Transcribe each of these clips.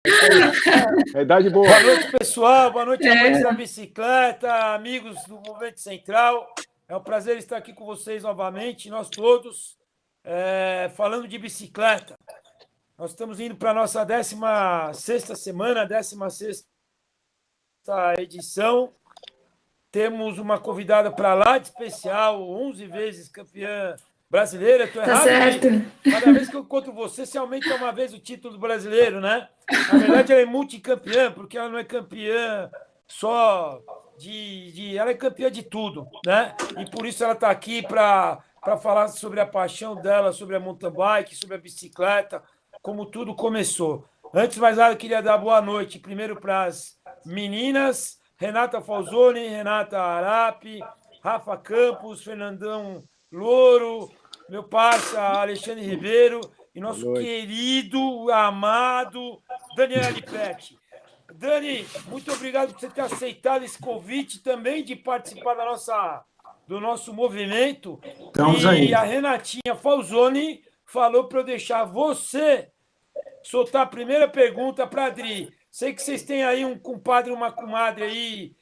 Isso aí. É idade boa. Boa noite, pessoal. Boa noite, amantes da bicicleta, amigos do Movimento Central. É um prazer estar aqui com vocês novamente, nós todos, falando de bicicleta. Nós estamos indo para a nossa 16ª semana, 16ª edição. Temos uma convidada para lá de especial, 11 vezes campeã brasileira. Estou errado? Tá certo. Né? Cada vez que eu encontro você, você aumenta uma vez o título brasileiro, né? Na verdade, ela é multicampeã, porque ela não é campeã só ela é campeã de tudo, né? E por isso ela está aqui para falar sobre a paixão dela, sobre a mountain bike, sobre a bicicleta, como tudo começou. Antes de mais nada, eu queria dar boa noite primeiro para as meninas, Renata Falzoni, Renata Arapi, Rafa Campos, Fernandão Louro, meu parça Alexandre Ribeiro e nosso querido, amado Daniel Lipetti. Dani, muito obrigado por você ter aceitado esse convite também de participar do nosso movimento. Estamos e aí. A Renatinha Falzoni falou para eu deixar você soltar a primeira pergunta para a Adri. Sei que vocês têm aí um compadre e uma comadre aí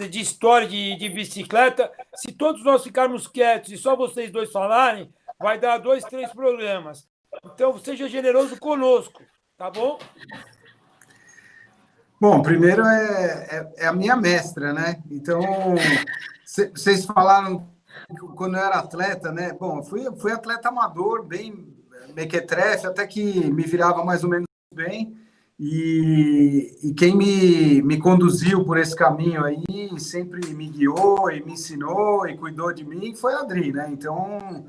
de história de bicicleta. Se todos nós ficarmos quietos e só vocês dois falarem, vai dar 2, 3 programas. Então, seja generoso conosco, tá bom? Bom, primeiro é a minha mestra, né? Então, vocês falaram quando eu era atleta, né? Bom, fui atleta amador, bem mequetrefe, até que me virava mais ou menos bem. E quem me conduziu por esse caminho aí, sempre me guiou e me ensinou e cuidou de mim, foi a Adri, né? Então,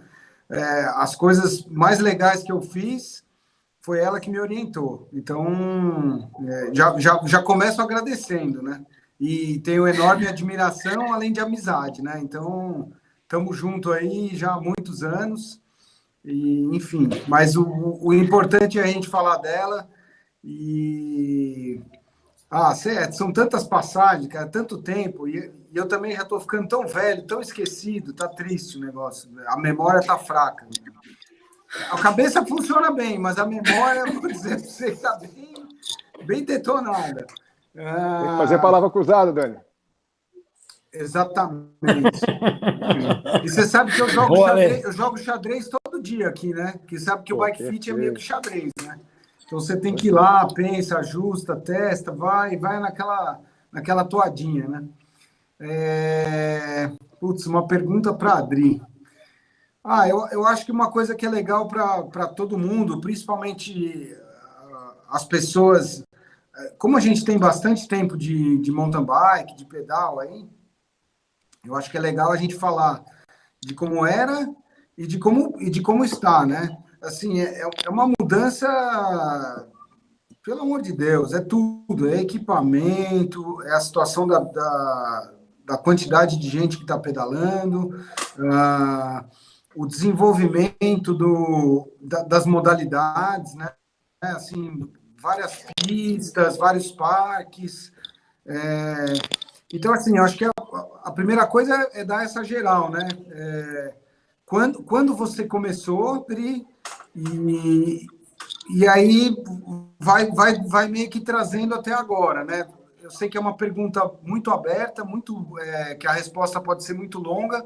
as coisas mais legais que eu fiz, foi ela que me orientou. Então, já começo agradecendo, né? E tenho enorme admiração, além de amizade, né? Então, estamos juntos aí já há muitos anos. E, enfim, mas o importante é a gente falar dela. E são tantas passagens, cara, tanto tempo, e eu também já estou ficando tão velho, tão esquecido, tá triste o negócio, a memória tá fraca. A cabeça funciona bem, mas a memória, vou dizer pra você, tá bem detonada. Tem que fazer palavra cruzada, Dani. Exatamente. E você sabe que eu jogo xadrez todo dia aqui, né? Que sabe que o Bike Fit é meio que xadrez, né? Então você tem que ir lá, pensa, ajusta, testa, vai naquela toadinha, né? Uma pergunta para a Adri. Eu acho que uma coisa que é legal para todo mundo, principalmente as pessoas, como a gente tem bastante tempo de mountain bike, de pedal aí, eu acho que é legal a gente falar de como era e de como está, né? Assim, é uma mudança, pelo amor de Deus, é tudo, é equipamento, é a situação da quantidade de gente que está pedalando, o desenvolvimento das modalidades, né? Assim, várias pistas, vários parques. Então, assim, eu acho que a primeira coisa é dar essa geral, né? Quando você começou, Adri, e aí vai meio que trazendo até agora, né? Eu sei que é uma pergunta muito aberta, que a resposta pode ser muito longa,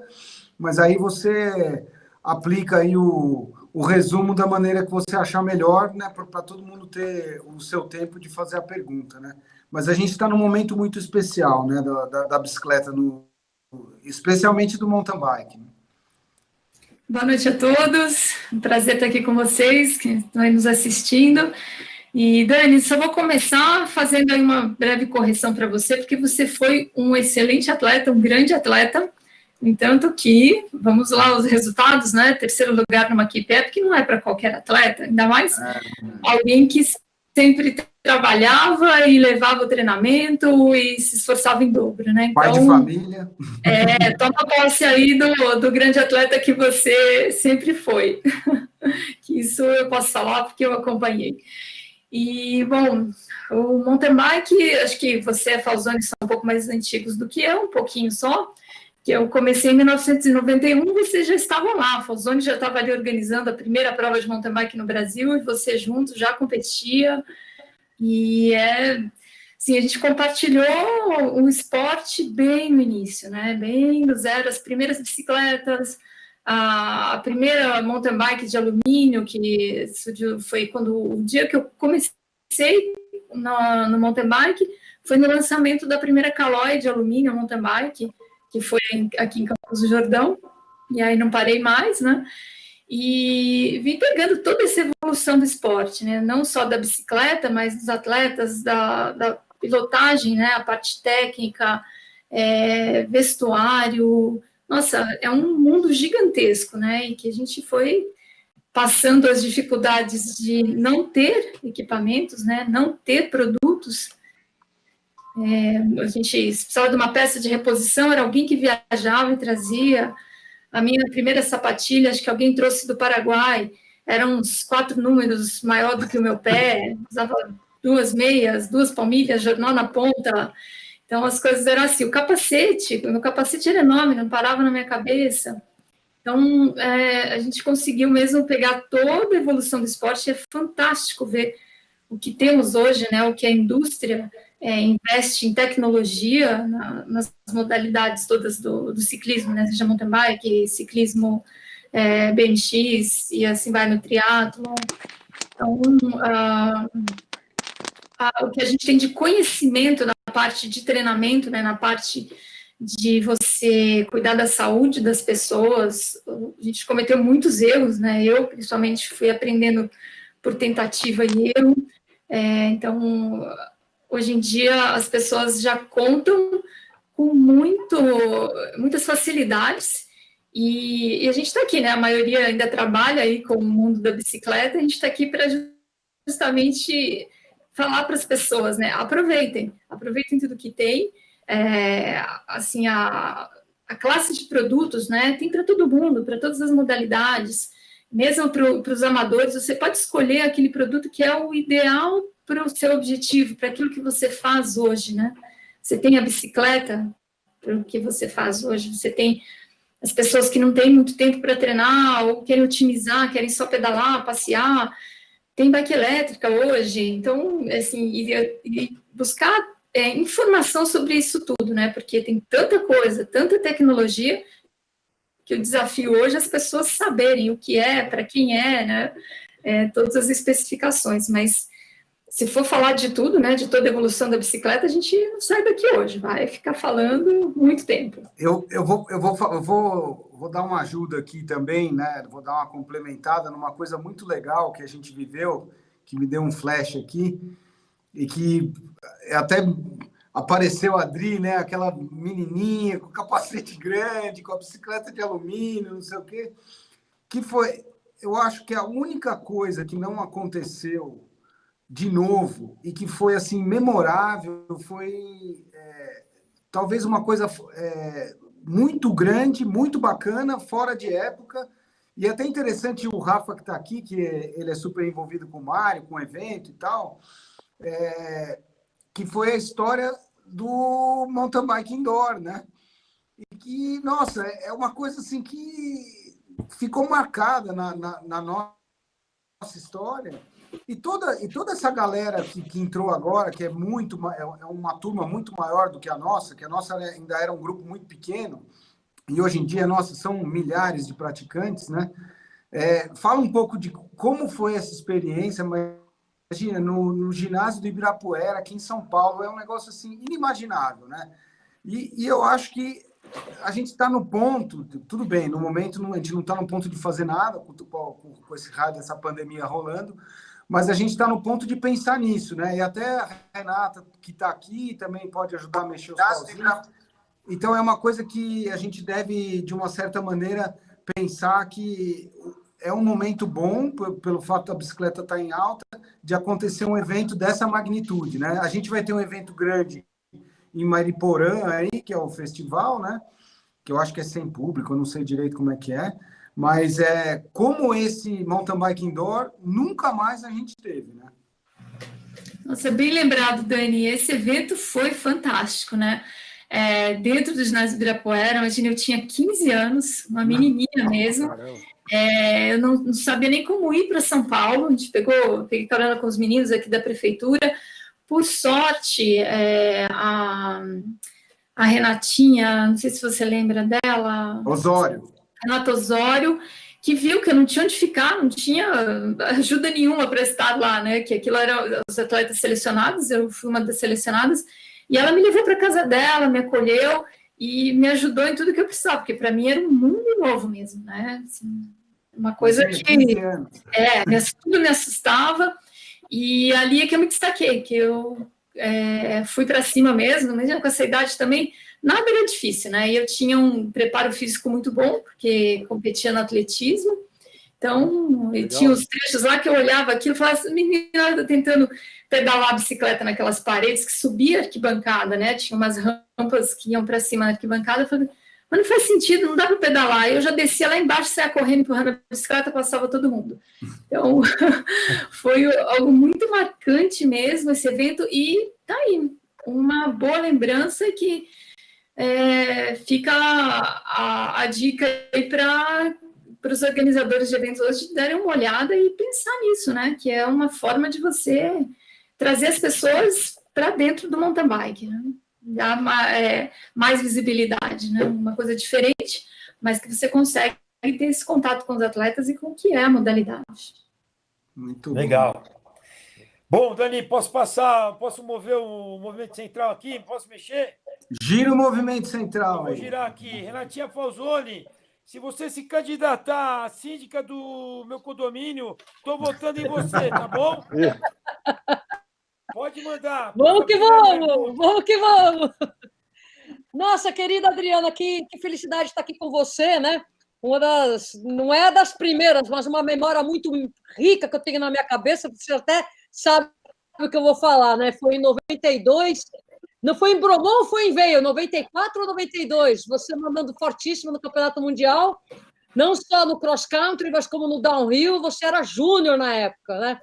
mas aí você aplica aí o resumo da maneira que você achar melhor, né? Para todo mundo ter o seu tempo de fazer a pergunta, né? Mas a gente está num momento muito especial, né? Da bicicleta, especialmente do mountain bike. Boa noite a todos, um prazer estar aqui com vocês que estão aí nos assistindo. E, Dani, só vou começar fazendo aí uma breve correção para você, porque você foi um excelente atleta, um grande atleta, no entanto que, vamos lá, os resultados, né, 3º lugar numa equipe, que não é para qualquer atleta, ainda mais alguém que sempre trabalhava e levava o treinamento e se esforçava em dobro, né? Então, pai de família. Toma posse aí do grande atleta que você sempre foi. Que isso eu posso falar porque eu acompanhei. E, bom, o mountain bike, acho que você e a Falzoni são um pouco mais antigos do que eu, um pouquinho só, que eu comecei em 1991, você já estava lá, a Falzoni já estava ali organizando a primeira prova de mountain bike no Brasil, e você junto já competia, E assim, a gente compartilhou o esporte bem no início, né? Bem do zero, as primeiras bicicletas, a primeira mountain bike de alumínio, que foi quando o dia que eu comecei no mountain bike, foi no lançamento da primeira Caloi de alumínio mountain bike, que foi aqui em Campos do Jordão, e aí não parei mais, né? E vim pegando toda essa evolução do esporte, né? Não só da bicicleta, mas dos atletas, da pilotagem, né? A parte técnica, vestuário. Nossa, é um mundo gigantesco, né? E que a gente foi passando as dificuldades de não ter equipamentos, né? Não ter produtos. A gente precisava de uma peça de reposição, era alguém que viajava e trazia. A minha primeira sapatilha, acho que alguém trouxe do Paraguai, eram uns 4 números maior do que o meu pé, usava 2 meias, 2 palmilhas, jornal na ponta. Então, as coisas eram assim. O meu capacete era enorme, não parava na minha cabeça. Então, a gente conseguiu mesmo pegar toda a evolução do esporte. É fantástico ver o que temos hoje, né? O que a indústria investe em tecnologia nas modalidades todas do ciclismo, né? Seja mountain bike, ciclismo BMX, e assim vai no triatlon. Então, o que a gente tem de conhecimento na parte de treinamento, né? Na parte de você cuidar da saúde das pessoas, a gente cometeu muitos erros, né? Eu, principalmente, fui aprendendo por tentativa e erro. Então, hoje em dia, as pessoas já contam com muitas facilidades, e a gente está aqui, né? A maioria ainda trabalha aí com o mundo da bicicleta, a gente está aqui para justamente falar para as pessoas, né? Aproveitem tudo que tem. Assim, a classe de produtos, né? Tem para todo mundo, para todas as modalidades, mesmo para os amadores. Você pode escolher aquele produto que é o ideal para o seu objetivo, para aquilo que você faz hoje, né? Você tem a bicicleta para o que você faz hoje, você tem as pessoas que não têm muito tempo para treinar, ou querem otimizar, querem só pedalar, passear, tem bike elétrica hoje. Então, assim, e buscar informação sobre isso tudo, né? Porque tem tanta coisa, tanta tecnologia, que o desafio hoje é as pessoas saberem o que é, para quem né? Todas as especificações. Mas se for falar de tudo, né, de toda a evolução da bicicleta, a gente não sai daqui hoje, vai ficar falando muito tempo. Eu vou dar uma ajuda aqui também, né? Vou dar uma complementada numa coisa muito legal que a gente viveu, que me deu um flash aqui, e que até apareceu a Adri, né? Aquela menininha com capacete grande, com a bicicleta de alumínio, não sei o quê, que foi, eu acho que a única coisa que não aconteceu de novo e que foi assim memorável foi talvez uma coisa muito grande, muito bacana, fora de época, e até interessante o Rafa que está aqui, que ele é super envolvido com o Mário, com o evento e tal, que foi a história do mountain bike indoor, né? E que, nossa, é uma coisa assim que ficou marcada na nossa história. E toda essa galera que entrou agora, que é uma turma muito maior do que a nossa ainda era um grupo muito pequeno, e hoje em dia, nossa, são milhares de praticantes, né? Fala um pouco de como foi essa experiência, mas imagina, no ginásio do Ibirapuera, aqui em São Paulo, é um negócio assim inimaginável, né? E eu acho que a gente está no ponto, tudo bem, no momento a gente não está no ponto de fazer nada com esse raio dessa pandemia rolando, mas a gente está no ponto de pensar nisso, né? E até a Renata, que está aqui, também pode ajudar a mexer os pauzinhos. Então, é uma coisa que a gente deve, de uma certa maneira, pensar que é um momento bom, pelo fato da bicicleta estar em alta, de acontecer um evento dessa magnitude, né? A gente vai ter um evento grande em Mariporã, aí, que é o festival, né? Que eu acho que é sem público, eu não sei direito como é que é. Mas como esse mountain bike indoor, nunca mais a gente teve, né? Nossa, bem lembrado, Dani. Esse evento foi fantástico, né? Dentro do ginásio Ibirapuera, imagina, eu tinha 15 anos, uma menininha mesmo. Eu não sabia nem como ir para São Paulo, a gente peguei carona com os meninos aqui da prefeitura. Por sorte, a Renatinha, não sei se você lembra dela. Osório. Renata Osório, que viu que eu não tinha onde ficar, não tinha ajuda nenhuma para estar lá, né? Que aquilo era os atletas selecionados, eu fui uma das selecionadas, e ela me levou para casa dela, me acolheu e me ajudou em tudo que eu precisava, porque para mim era um mundo novo mesmo, né? Assim, uma coisa que tudo me assustava, e ali é que eu me destaquei, que eu fui para cima mesmo, mesmo com essa idade também, nada era difícil, né? E eu tinha um preparo físico muito bom, porque competia no atletismo, então tinha os trechos lá que eu olhava aquilo e falava assim, menina, tô tentando pedalar a bicicleta naquelas paredes que subia a arquibancada, né? Tinha umas rampas que iam para cima da arquibancada, eu falei, mas não faz sentido, não dá para pedalar. Eu já descia lá embaixo, saia correndo, empurrando a bicicleta, passava todo mundo. Então, foi algo muito marcante mesmo esse evento, e tá aí, uma boa lembrança que fica a dica aí para os organizadores de eventos hoje darem uma olhada e pensar nisso, né? Que é uma forma de você trazer as pessoas para dentro do mountain bike, né? Dar mais visibilidade, né? Uma coisa diferente, mas que você consegue ter esse contato com os atletas e com o que é a modalidade. Muito legal. Bom, Dani, posso mover o movimento central aqui? Posso mexer? Gira o movimento central. Eu vou girar aqui. Renatinha Falzoni, se você se candidatar à síndica do meu condomínio, estou votando em você, tá bom? Pode mandar. Vamos que vamos! Vamos que vamos! Nossa, querida Adriana, que felicidade estar aqui com você, né? Não é das primeiras, mas uma memória muito rica que eu tenho na minha cabeça, você até sabe o que eu vou falar, né? Foi em 92, não foi em Bromont ou foi em Veio? 94 ou 92? Você mandando fortíssimo no Campeonato Mundial, não só no cross country, mas como no downhill, você era júnior na época, né?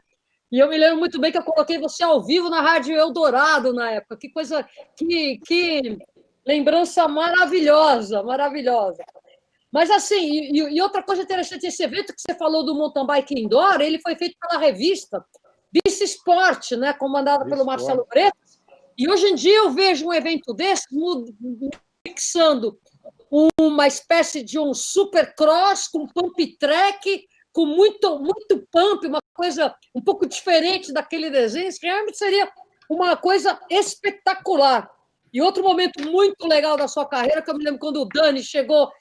E eu me lembro muito bem que eu coloquei você ao vivo na Rádio Eldorado na época. Que coisa, que lembrança maravilhosa, maravilhosa. Mas, assim, e outra coisa interessante, esse evento que você falou do mountain bike indoor, ele foi feito pela revista Bici Sport, né, comandada pelo Marcelo Bretas, e hoje em dia eu vejo um evento desse mixando uma espécie de um supercross com pump track, com muito pump, uma coisa um pouco diferente daquele desenho, que realmente seria uma coisa espetacular. E outro momento muito legal da sua carreira, que eu me lembro quando o Dani chegou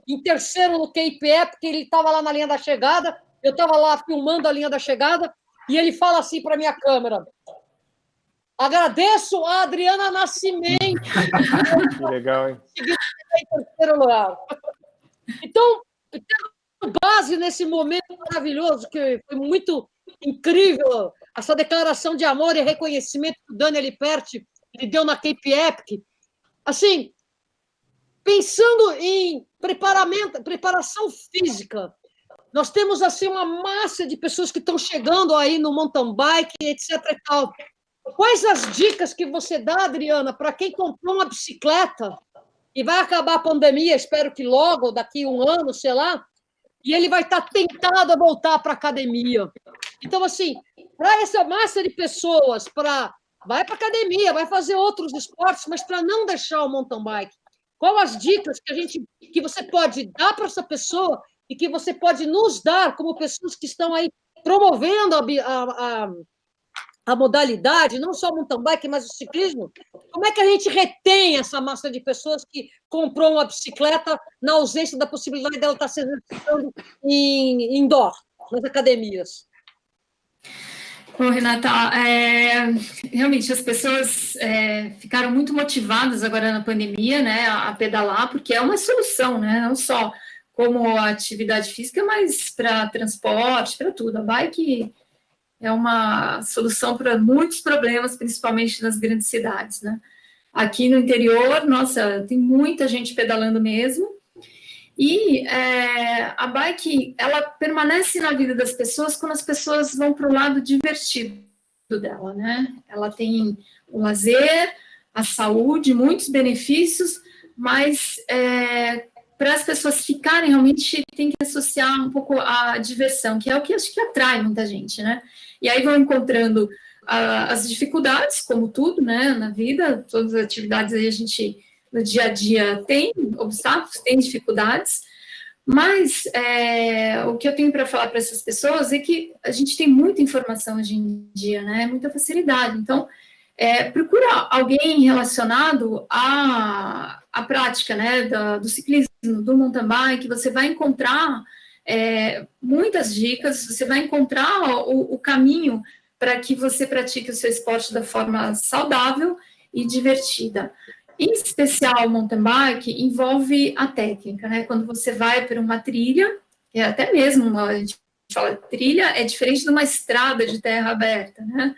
em terceiro no KPE, porque ele estava lá na linha da chegada, eu estava lá filmando a linha da chegada, e ele fala assim para a minha câmera: agradeço a Adriana Nascimento. Que legal, hein? Em terceiro lugar. Então, tendo base nesse momento maravilhoso, que foi muito incrível, essa declaração de amor e reconhecimento que o Dani Liperti lhe deu na Cape Epic, assim, pensando em preparação física, nós temos assim uma massa de pessoas que estão chegando aí no mountain bike, etc. e tal. Quais as dicas que você dá, Adriana, para quem comprou uma bicicleta e vai acabar a pandemia, espero que logo, daqui um ano, sei lá, e ele vai estar tentado a voltar para a academia? Então, assim, para essa massa de pessoas, vai para a academia, vai fazer outros esportes, mas para não deixar o mountain bike, quais as dicas que você pode dar para essa pessoa e que você pode nos dar como pessoas que estão aí promovendo a modalidade, não só o mountain bike, mas o ciclismo? Como é que a gente retém essa massa de pessoas que comprou uma bicicleta na ausência da possibilidade dela estar se exercitando em indoor, nas academias? Bom, Renata, realmente as pessoas ficaram muito motivadas agora na pandemia, né, a pedalar, porque é uma solução, né, não só como atividade física, mas para transporte, para tudo. A bike é uma solução para muitos problemas, principalmente nas grandes cidades, né. Aqui no interior, nossa, tem muita gente pedalando mesmo, e a bike, ela permanece na vida das pessoas quando as pessoas vão para o lado divertido dela, né? Ela tem o lazer, a saúde, muitos benefícios, mas para as pessoas ficarem, realmente tem que associar um pouco a diversão, que é o que acho que atrai muita gente, né? E aí vão encontrando as dificuldades, como tudo, né, na vida, todas as atividades aí a gente, no dia a dia, tem obstáculos, tem dificuldades, mas o que eu tenho para falar para essas pessoas é que a gente tem muita informação hoje em dia, né, muita facilidade, então, procura alguém relacionado à prática, né, do ciclismo, do mountain bike, você vai encontrar muitas dicas, você vai encontrar o caminho para que você pratique o seu esporte da forma saudável e divertida. Em especial, o mountain bike envolve a técnica, né? Quando você vai por uma trilha, até mesmo, a gente fala trilha, é diferente de uma estrada de terra aberta, né?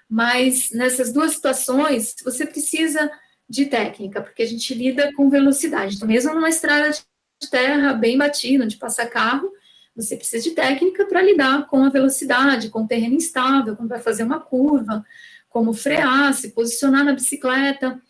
Mas nessas duas situações, você precisa de técnica, porque a gente lida com velocidade. Então, mesmo numa estrada de terra bem batida, onde passa carro, você precisa de técnica para lidar com a velocidade, com o terreno instável, quando vai fazer uma curva, como frear, se posicionar na bicicleta.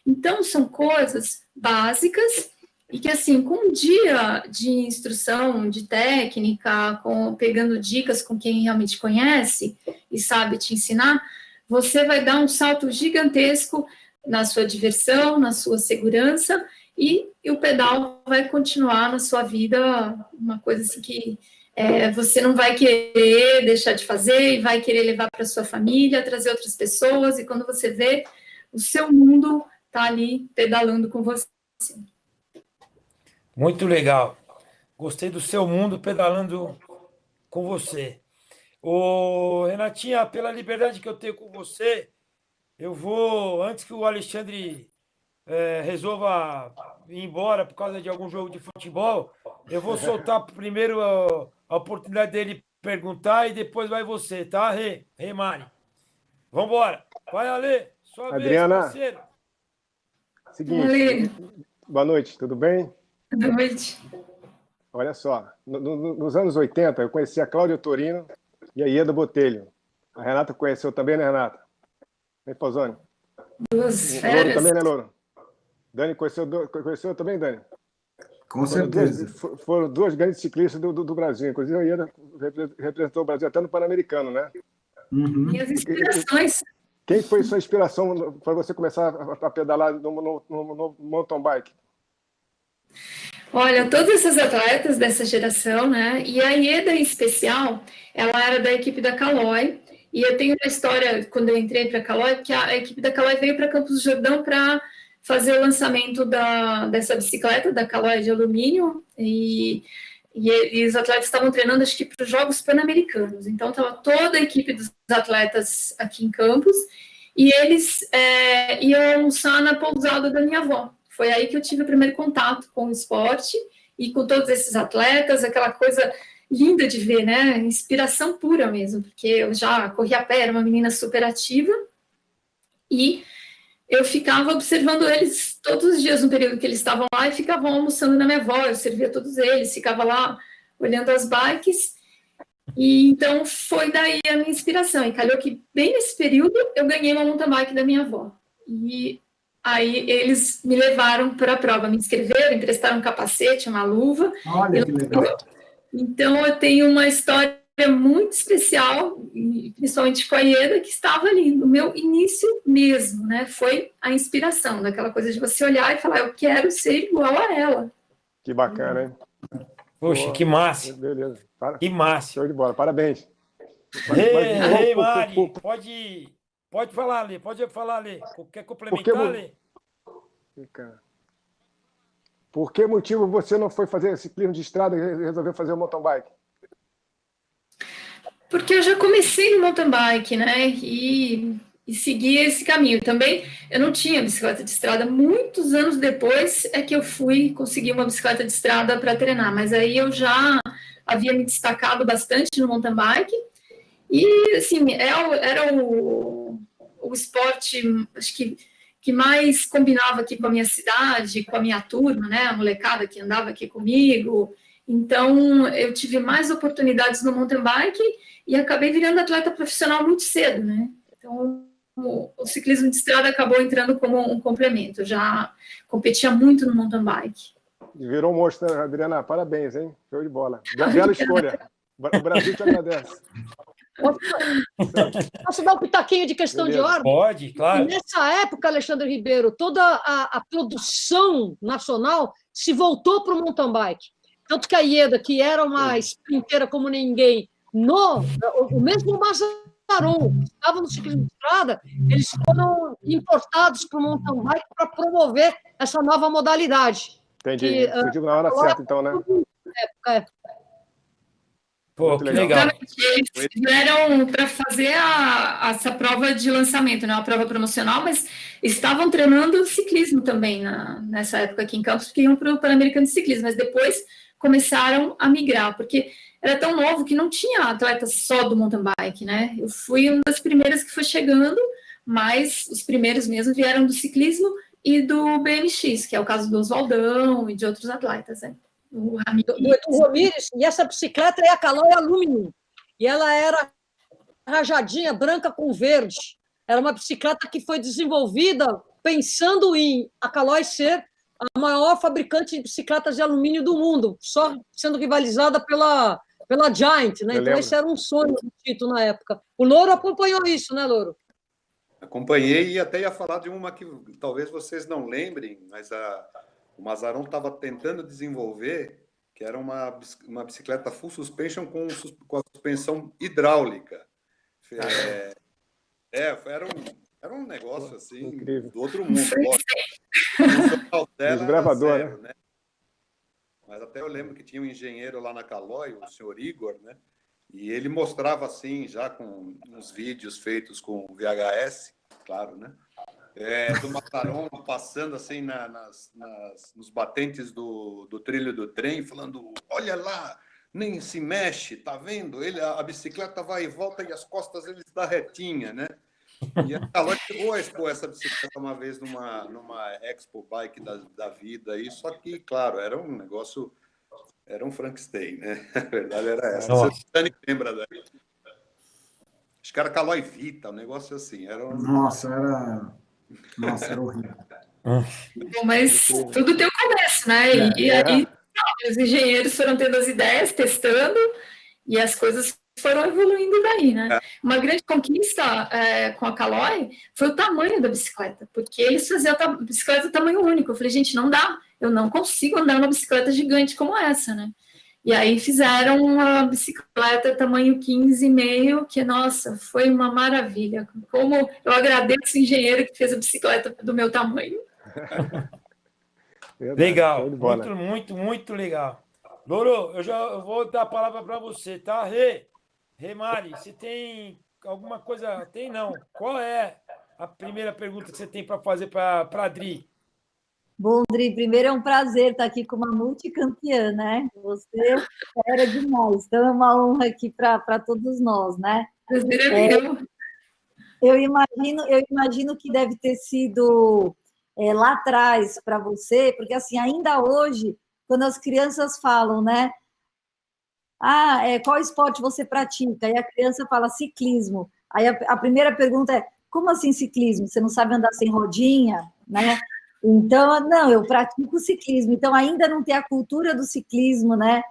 Então, são coisas básicas e que, assim, com um dia de instrução, de técnica, pegando dicas com quem realmente conhece e sabe te ensinar, você vai dar um salto gigantesco na sua diversão, na sua segurança, e o pedal vai continuar na sua vida, uma coisa assim que você não vai querer deixar de fazer, e vai querer levar para sua família, trazer outras pessoas, e quando você vê, o seu mundo está ali pedalando com você. Muito legal. Gostei do seu mundo pedalando com você. Ô, Renatinha, pela liberdade que eu tenho com você, eu vou, antes que o Alexandre resolva ir embora por causa de algum jogo de futebol, eu vou soltar primeiro a oportunidade dele perguntar e depois vai você, tá, Rê Mari? Vamos embora. Vai, Ale, sua Adriana. vez, parceiro. Seguinte, Ale. Boa noite, tudo bem? Boa noite. Olha só, nos anos 80 eu conheci a Cláudia Torino e a Ieda Botelho. A Renata conheceu também, né, Renata? Vem, Pausani. Duas Louro férias. também, né, Louro? Dani conheceu também, Dani? Com certeza. Foram duas grandes ciclistas do Brasil. Inclusive, a Ieda representou o Brasil até no Pan-Americano, né? Uhum. Minhas inspirações. Quem foi sua inspiração para você começar a pedalar no mountain bike? Olha, todas essas atletas dessa geração, né? E a Ieda, em especial, ela era da equipe da Caloi. E eu tenho uma história, quando eu entrei para a Caloi, que a equipe da Caloi veio para Campos do Jordão para fazer o lançamento dessa bicicleta, da Caloi de alumínio. E os atletas estavam treinando, acho que, para os Jogos Pan-Americanos. Então, estava toda a equipe dos atletas aqui em Campos. E eles iam almoçar na pousada da minha avó. Foi aí que eu tive o primeiro contato com o esporte e com todos esses atletas, aquela coisa linda de ver, né? Inspiração pura mesmo, porque eu já corri a pé, era uma menina super ativa, e eu ficava observando eles todos os dias no período que eles estavam lá e ficavam almoçando na minha avó, eu servia todos eles, ficava lá olhando as bikes, e então foi daí a minha inspiração, e calhou que bem nesse período eu ganhei uma mountain bike da minha avó, e aí eles me levaram para a prova, me inscreveram, emprestaram um capacete, uma luva. Olha que legal. Então eu tenho uma história muito especial, principalmente com a Ieda, que estava ali no meu início mesmo, né? Foi a inspiração, daquela coisa de você olhar e falar, eu quero ser igual a ela. Que bacana, hein? Poxa, que massa. Beleza. Que massa. Show de bola, parabéns. Ei, Mari, pode falar, Lê, pode falar, Lê. Quer complementar, Lê? Por que motivo você não foi fazer ciclismo de estrada e resolveu fazer o mountain bike? Porque eu já comecei no mountain bike, né? E segui esse caminho. Também eu não tinha bicicleta de estrada. Muitos anos depois é que eu fui conseguir uma bicicleta de estrada para treinar. Mas aí eu já havia me destacado bastante no mountain bike. E, assim, era o esporte, acho que mais combinava aqui com a minha cidade, com a minha turma, né? A molecada que andava aqui comigo. Então, eu tive mais oportunidades no mountain bike e acabei virando atleta profissional muito cedo, né? Então, o ciclismo de estrada acabou entrando como um complemento. Eu já competia muito no mountain bike. Virou um monstro, né, Adriana? Parabéns, hein? Show de bola. Bela escolha. O Brasil te agradece. Posso dar um pitaquinho de questão Beleza. de ordem? Pode, claro. Nessa época, Alexandre Ribeiro, toda a produção nacional se voltou para o mountain bike. Tanto que a Ieda, que era uma sprinteira como ninguém, o mesmo Mazaron, que estava no ciclismo de estrada, eles foram importados para o mountain bike para promover essa nova modalidade. Entendi. Você digo na hora certa, então, né? Pô, Muito que legal. legal. Eles vieram para fazer essa prova de lançamento, né? Uma prova promocional, mas estavam treinando ciclismo também nessa época aqui em Campos, porque iam para o Pan-Americano de Ciclismo, mas depois começaram a migrar, porque era tão novo que não tinha atletas só do mountain bike, né? Eu fui uma das primeiras que foi chegando, mas os primeiros mesmo vieram do ciclismo e do BMX, que é o caso do Oswaldão e de outros atletas, né? Do Edu Ramírez, e essa bicicleta é a Caloi Aluminium, e ela era rajadinha, branca com verde. Era uma bicicleta que foi desenvolvida pensando em a Caloi ser a maior fabricante de bicicletas de alumínio do mundo, só sendo rivalizada pela Giant, né? Então esse era um sonho do Tito na época. O Louro acompanhou isso, né, Louro? Acompanhei e até ia falar de uma que talvez vocês não lembrem, mas o Mazaron estava tentando desenvolver, que era uma bicicleta full suspension com a suspensão hidráulica. Era um negócio assim, incrível, do outro mundo. O desbravador, zero, né? Mas até eu lembro que tinha um engenheiro lá na Caloi, o senhor Igor, né? E ele mostrava assim, já com uns vídeos feitos com VHS, claro, né? Do Mazaron passando assim nos batentes do trilho do trem, falando: olha lá, nem se mexe, tá vendo? A bicicleta vai e volta e as costas ele está retinha, né? E a Caloi chegou a expor essa bicicleta uma vez numa Expo Bike da vida, aí, só que, claro, era um negócio, era um Frankenstein, né? A verdade era essa. Você nem lembra daí? Acho que era Caloi Vita, um negócio assim. Nossa, era horrível. Bom, mas tudo tem um começo, né? E aí os engenheiros foram tendo as ideias, testando, e as coisas foram evoluindo daí, né? Uma grande conquista com a Caloi foi o tamanho da bicicleta, porque eles faziam a bicicleta tamanho único. Eu falei, gente, não dá, eu não consigo andar numa bicicleta gigante como essa, né? E aí fizeram uma bicicleta tamanho 15,5, que, nossa, foi uma maravilha. Como eu agradeço o engenheiro que fez a bicicleta do meu tamanho. Legal, muito, muito, muito legal. Louro, eu vou dar a palavra para você, tá? Rê Mari, você tem alguma coisa? Tem não. Qual é a primeira pergunta que você tem para fazer para a Adri? Bom, Dri, primeiro é um prazer estar aqui com uma multicampeã, né? Você era demais, então é uma honra aqui para todos nós, né? Prazer é meu. Eu imagino que deve ter sido lá atrás para você, porque assim, ainda hoje, quando as crianças falam, né? Qual esporte você pratica? Aí a criança fala ciclismo. Aí a primeira pergunta é, como assim ciclismo? Você não sabe andar sem rodinha, né? Então, não, eu pratico ciclismo. Então, ainda não tem a cultura do ciclismo, né?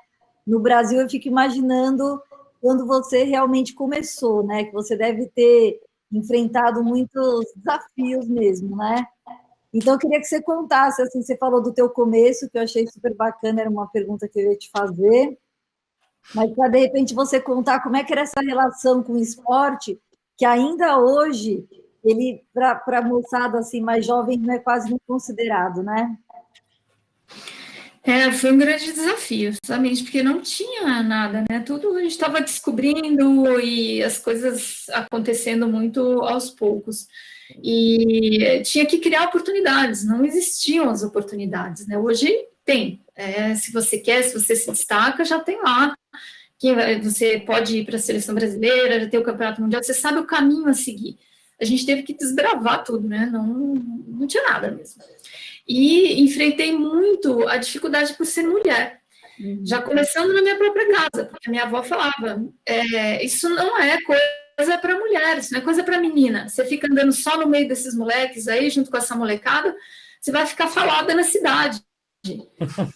No Brasil, eu fico imaginando quando você realmente começou, né? Que você deve ter enfrentado muitos desafios mesmo, né? Então, eu queria que você contasse, assim, você falou do teu começo, que eu achei super bacana, era uma pergunta que eu ia te fazer, mas para, de repente, você contar como é que era essa relação com o esporte, que ainda hoje... ele, para a moçada assim, mais jovem, não é quase nem considerado, né? Foi um grande desafio, justamente porque não tinha nada, né? Tudo a gente estava descobrindo e as coisas acontecendo muito aos poucos. E tinha que criar oportunidades, não existiam as oportunidades, né? Hoje tem. Se você quer, se você se destaca, já tem lá. Você pode ir para a seleção brasileira, já tem o Campeonato Mundial, você sabe o caminho a seguir. A gente teve que desbravar tudo, né? Não tinha nada mesmo. E enfrentei muito a dificuldade por ser mulher. Já começando na minha própria casa, porque a minha avó falava, isso não é coisa para mulher, isso não é coisa para menina. Você fica andando só no meio desses moleques aí, junto com essa molecada, você vai ficar falada na cidade.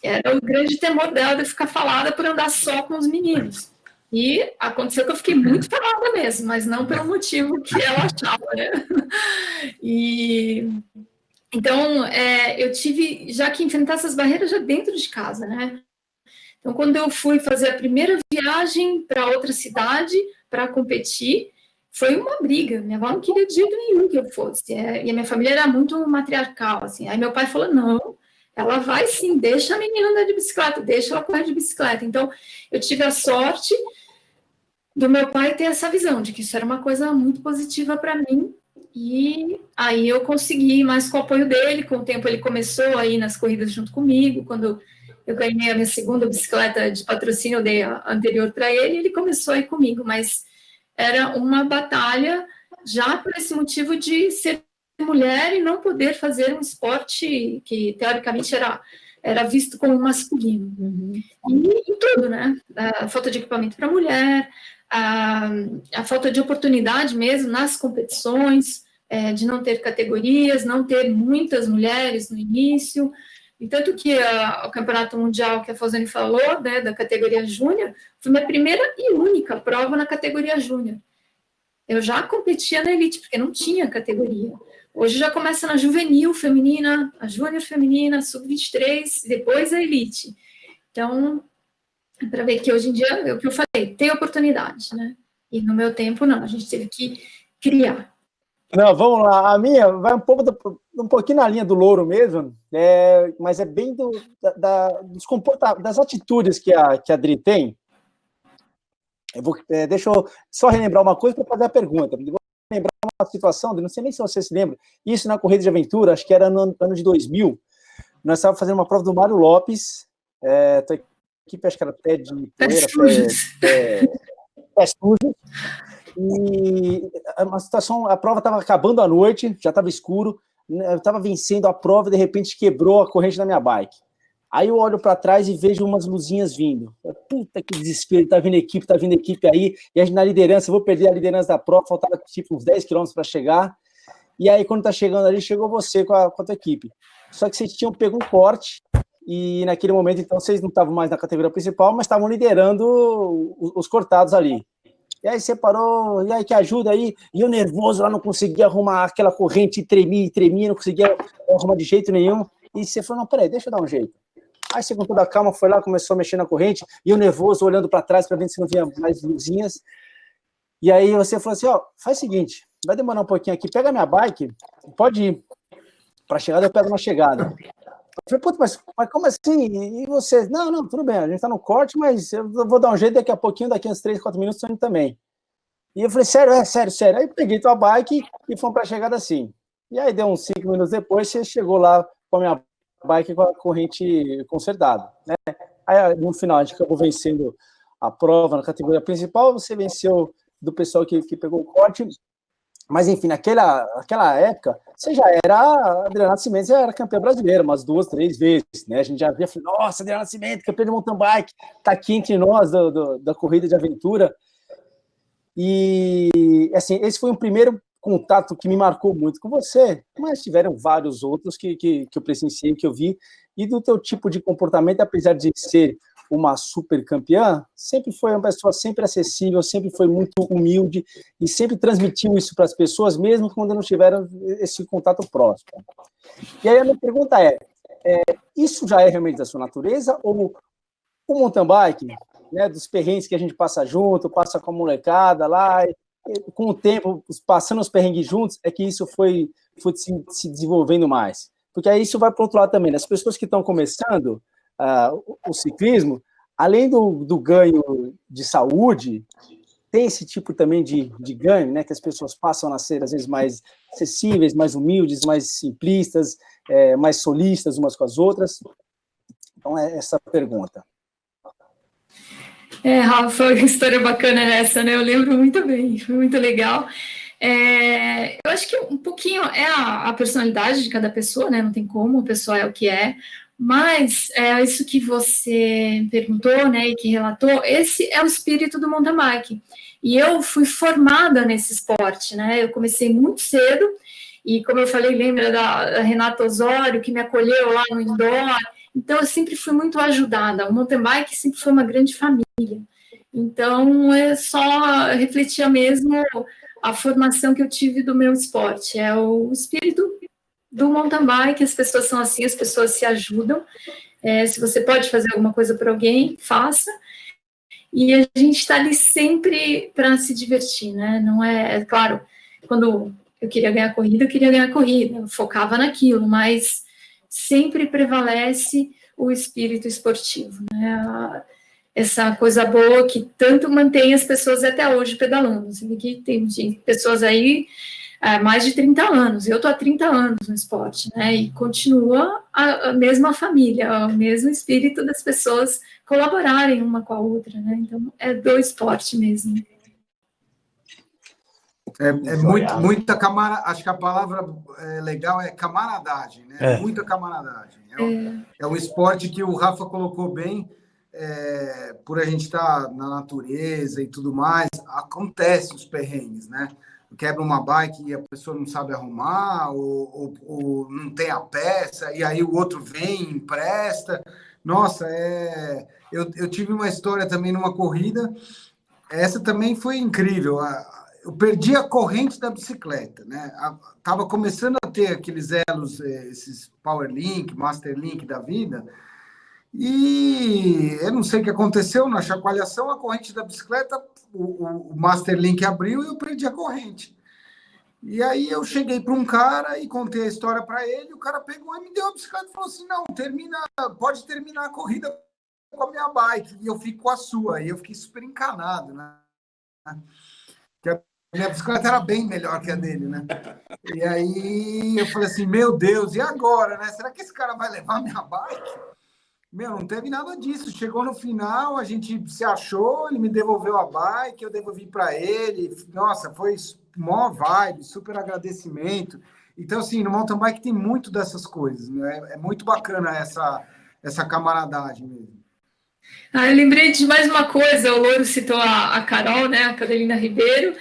Era o grande temor dela de ficar falada por andar só com os meninos. E aconteceu que eu fiquei muito falada mesmo, mas não pelo motivo que ela achava, né? Então, eu tive já que enfrentar essas barreiras já dentro de casa, né? Então, quando eu fui fazer a primeira viagem para outra cidade para competir, foi uma briga. Minha avó não queria de jeito nenhum que eu fosse. E a minha família era muito matriarcal, assim. Aí meu pai falou, não, ela vai sim, deixa a menina andar de bicicleta, deixa ela correr de bicicleta. Então, eu tive a sorte do meu pai ter essa visão de que isso era uma coisa muito positiva para mim. E aí eu consegui, mais com o apoio dele, com o tempo ele começou a ir nas corridas junto comigo. Quando eu ganhei a minha segunda bicicleta de patrocínio, eu dei a anterior para ele, e ele começou a ir comigo, mas era uma batalha já por esse motivo de ser mulher e não poder fazer um esporte que, teoricamente, era visto como masculino. E tudo, né? A falta de equipamento para mulher, a falta de oportunidade mesmo nas competições, de não ter categorias, não ter muitas mulheres no início. E tanto que o campeonato mundial que a Fosani falou, né, da categoria júnior, foi minha primeira e única prova na categoria júnior. Eu já competia na elite, porque não tinha categoria. Hoje já começa na juvenil feminina, a júnior feminina, sub-23, depois a elite. Então, para ver que hoje em dia, é o que eu falei, tem oportunidade, né? E no meu tempo, não, a gente teve que criar. Não, vamos lá. A minha vai um pouquinho na linha do Louro mesmo, mas é bem dos das atitudes que a Adri tem. Deixa eu só relembrar uma coisa para fazer a pergunta. Vou lembrar uma situação, não sei nem se você se lembra, isso na corrida de aventura, acho que era no ano de 2000, nós estávamos fazendo uma prova do Mário Lopes, tua equipe acho que era pé de poeira, pé sujo, e uma situação, a prova estava acabando à noite, já estava escuro, eu estava vencendo a prova e de repente quebrou a corrente da minha bike. Aí eu olho para trás e vejo umas luzinhas vindo. Puta que desespero, tá vindo equipe aí, e a gente na liderança, eu vou perder a liderança da prova, faltava tipo uns 10 km para chegar, e aí quando tá chegando ali, chegou você com a tua equipe. Só que vocês tinham pego um corte, e naquele momento, então, vocês não estavam mais na categoria principal, mas estavam liderando os cortados ali. E aí você parou, e aí que ajuda aí, e eu nervoso lá, não conseguia arrumar aquela corrente, tremia, não conseguia arrumar de jeito nenhum, e você falou, não, peraí, deixa eu dar um jeito. Aí você com toda a calma foi lá, começou a mexer na corrente, e eu nervoso, olhando para trás para ver se não via mais luzinhas, e aí você falou assim, faz o seguinte, vai demorar um pouquinho aqui, pega a minha bike, pode ir, para a chegada eu pego na chegada. Eu falei, mas como assim? E você? Não, tudo bem, a gente tá no corte, mas eu vou dar um jeito daqui a pouquinho, daqui uns 3, 4 minutos, tô indo também. E eu falei, sério. Aí peguei tua bike e fomos pra chegada assim. E aí deu uns 5 minutos depois, você chegou lá com a minha bike com a corrente consertada, né? Aí no final a gente acabou vencendo a prova na categoria principal, você venceu do pessoal que pegou o corte. Mas, enfim, naquela época, você já era, a Adriana Nascimento já era campeã brasileira, umas 2, 3 vezes, né? A gente já via, nossa, Adriana Nascimento, campeã de mountain bike, tá aqui entre nós da corrida de aventura. E, assim, esse foi um primeiro contato que me marcou muito com você, mas tiveram vários outros que eu presenciei, que eu vi, e do teu tipo de comportamento, apesar de ser uma super campeã, sempre foi uma pessoa sempre acessível, sempre foi muito humilde e sempre transmitiu isso para as pessoas, mesmo quando não tiveram esse contato próximo. E aí a minha pergunta isso já é realmente da sua natureza ou o mountain bike, né, dos perrengues que a gente passa junto, passa com a molecada lá, e com o tempo, passando os perrengues juntos, é que isso foi se desenvolvendo mais? Porque aí isso vai para o outro lado também, né? As pessoas que estão começando o ciclismo, além do ganho de saúde, tem esse tipo também de ganho, né, que as pessoas passam a ser, às vezes, mais acessíveis, mais humildes, mais simplistas, mais solistas umas com as outras. Então, é essa a pergunta. Rafa, uma história bacana essa, né? Eu lembro muito bem, foi muito legal. Eu acho que um pouquinho é a personalidade de cada pessoa, né? Não tem como, a pessoa é o que é. Mas isso que você perguntou, né, e que relatou, esse é o espírito do mountain bike. E eu fui formada nesse esporte, né? Eu comecei muito cedo, e como eu falei, lembra da Renata Osório, que me acolheu lá no indoor, Então, eu sempre fui muito ajudada. O mountain bike sempre foi uma grande família. Então, é só refletia mesmo a formação que eu tive do meu esporte. É o espírito do mountain bike, as pessoas são assim, as pessoas se ajudam. Se você pode fazer alguma coisa por alguém, faça. E a gente está ali sempre para se divertir, né? Não é claro, quando eu queria ganhar corrida, eu focava naquilo, mas sempre prevalece o espírito esportivo, né? Essa coisa boa que tanto mantém as pessoas até hoje pedalando. Você vê que tem pessoas aí há mais de 30 anos, eu estou há 30 anos no esporte, né? E continua a mesma família, o mesmo espírito das pessoas colaborarem uma com a outra, né? Então, é do esporte mesmo. Muita camaradagem. Acho que a palavra legal é camaradagem, né? Muita camaradagem. É um esporte que o Rafa colocou bem, por a gente estar na natureza e tudo mais, acontece os perrengues, né? Quebra uma bike e a pessoa não sabe arrumar, ou não tem a peça, e aí o outro vem, empresta. Nossa, eu tive uma história também numa corrida, essa também foi incrível. Eu perdi a corrente da bicicleta, né? Tava começando a ter aqueles elos, esses Powerlink, Masterlink da vida, e eu não sei o que aconteceu, na chacoalhação, a corrente da bicicleta, o Masterlink abriu e eu perdi a corrente. E aí eu cheguei para um cara e contei a história para ele, o cara pegou e me deu a bicicleta e falou assim, não, pode terminar a corrida com a minha bike, e eu fico com a sua. E eu fiquei super encanado, né? Porque a minha bicicleta era bem melhor que a dele, né? E aí eu falei assim, meu Deus, e agora, né? Será que esse cara vai levar a minha bike? Não teve nada disso. Chegou no final, a gente se achou, ele me devolveu a bike, eu devolvi para ele. Nossa, foi mó vibe, super agradecimento. Então, assim, no mountain bike tem muito dessas coisas, né? É muito bacana essa camaradagem mesmo. Eu lembrei de mais uma coisa, o Louro citou a Carol, né, a Carolina Ribeiro,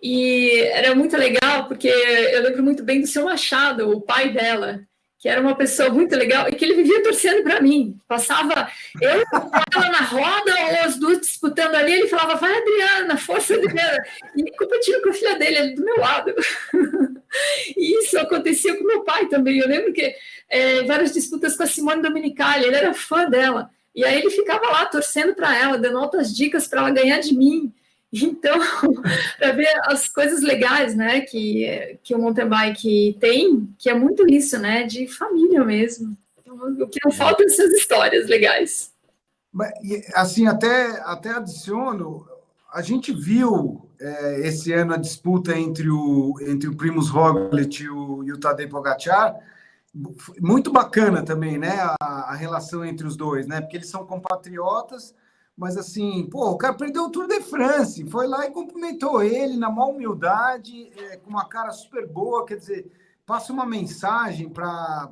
e era muito legal, porque eu lembro muito bem do seu Machado, o pai dela, que era uma pessoa muito legal, e que ele vivia torcendo para mim. Passava eu e ela na roda, ou as duas disputando ali, ele falava, vai, Adriana, força, Adriana. E competindo com a filha dele ali do meu lado. E isso acontecia com meu pai também. Eu lembro que várias disputas com a Simone Domenicali, ele era fã dela. E aí ele ficava lá torcendo para ela, dando altas dicas para ela ganhar de mim. Então, para ver as coisas legais, né, que o mountain bike tem, que é muito isso, né, de família mesmo. O que não falta são essas histórias legais. Assim, até adiciono, a gente viu esse ano a disputa entre o Primož Roglic e o Tadej Pogačar, muito bacana também, né, a relação entre os dois, né, porque eles são compatriotas, mas assim, o cara perdeu o Tour de France, foi lá e cumprimentou ele na maior humildade, com uma cara super boa, quer dizer, passa uma mensagem para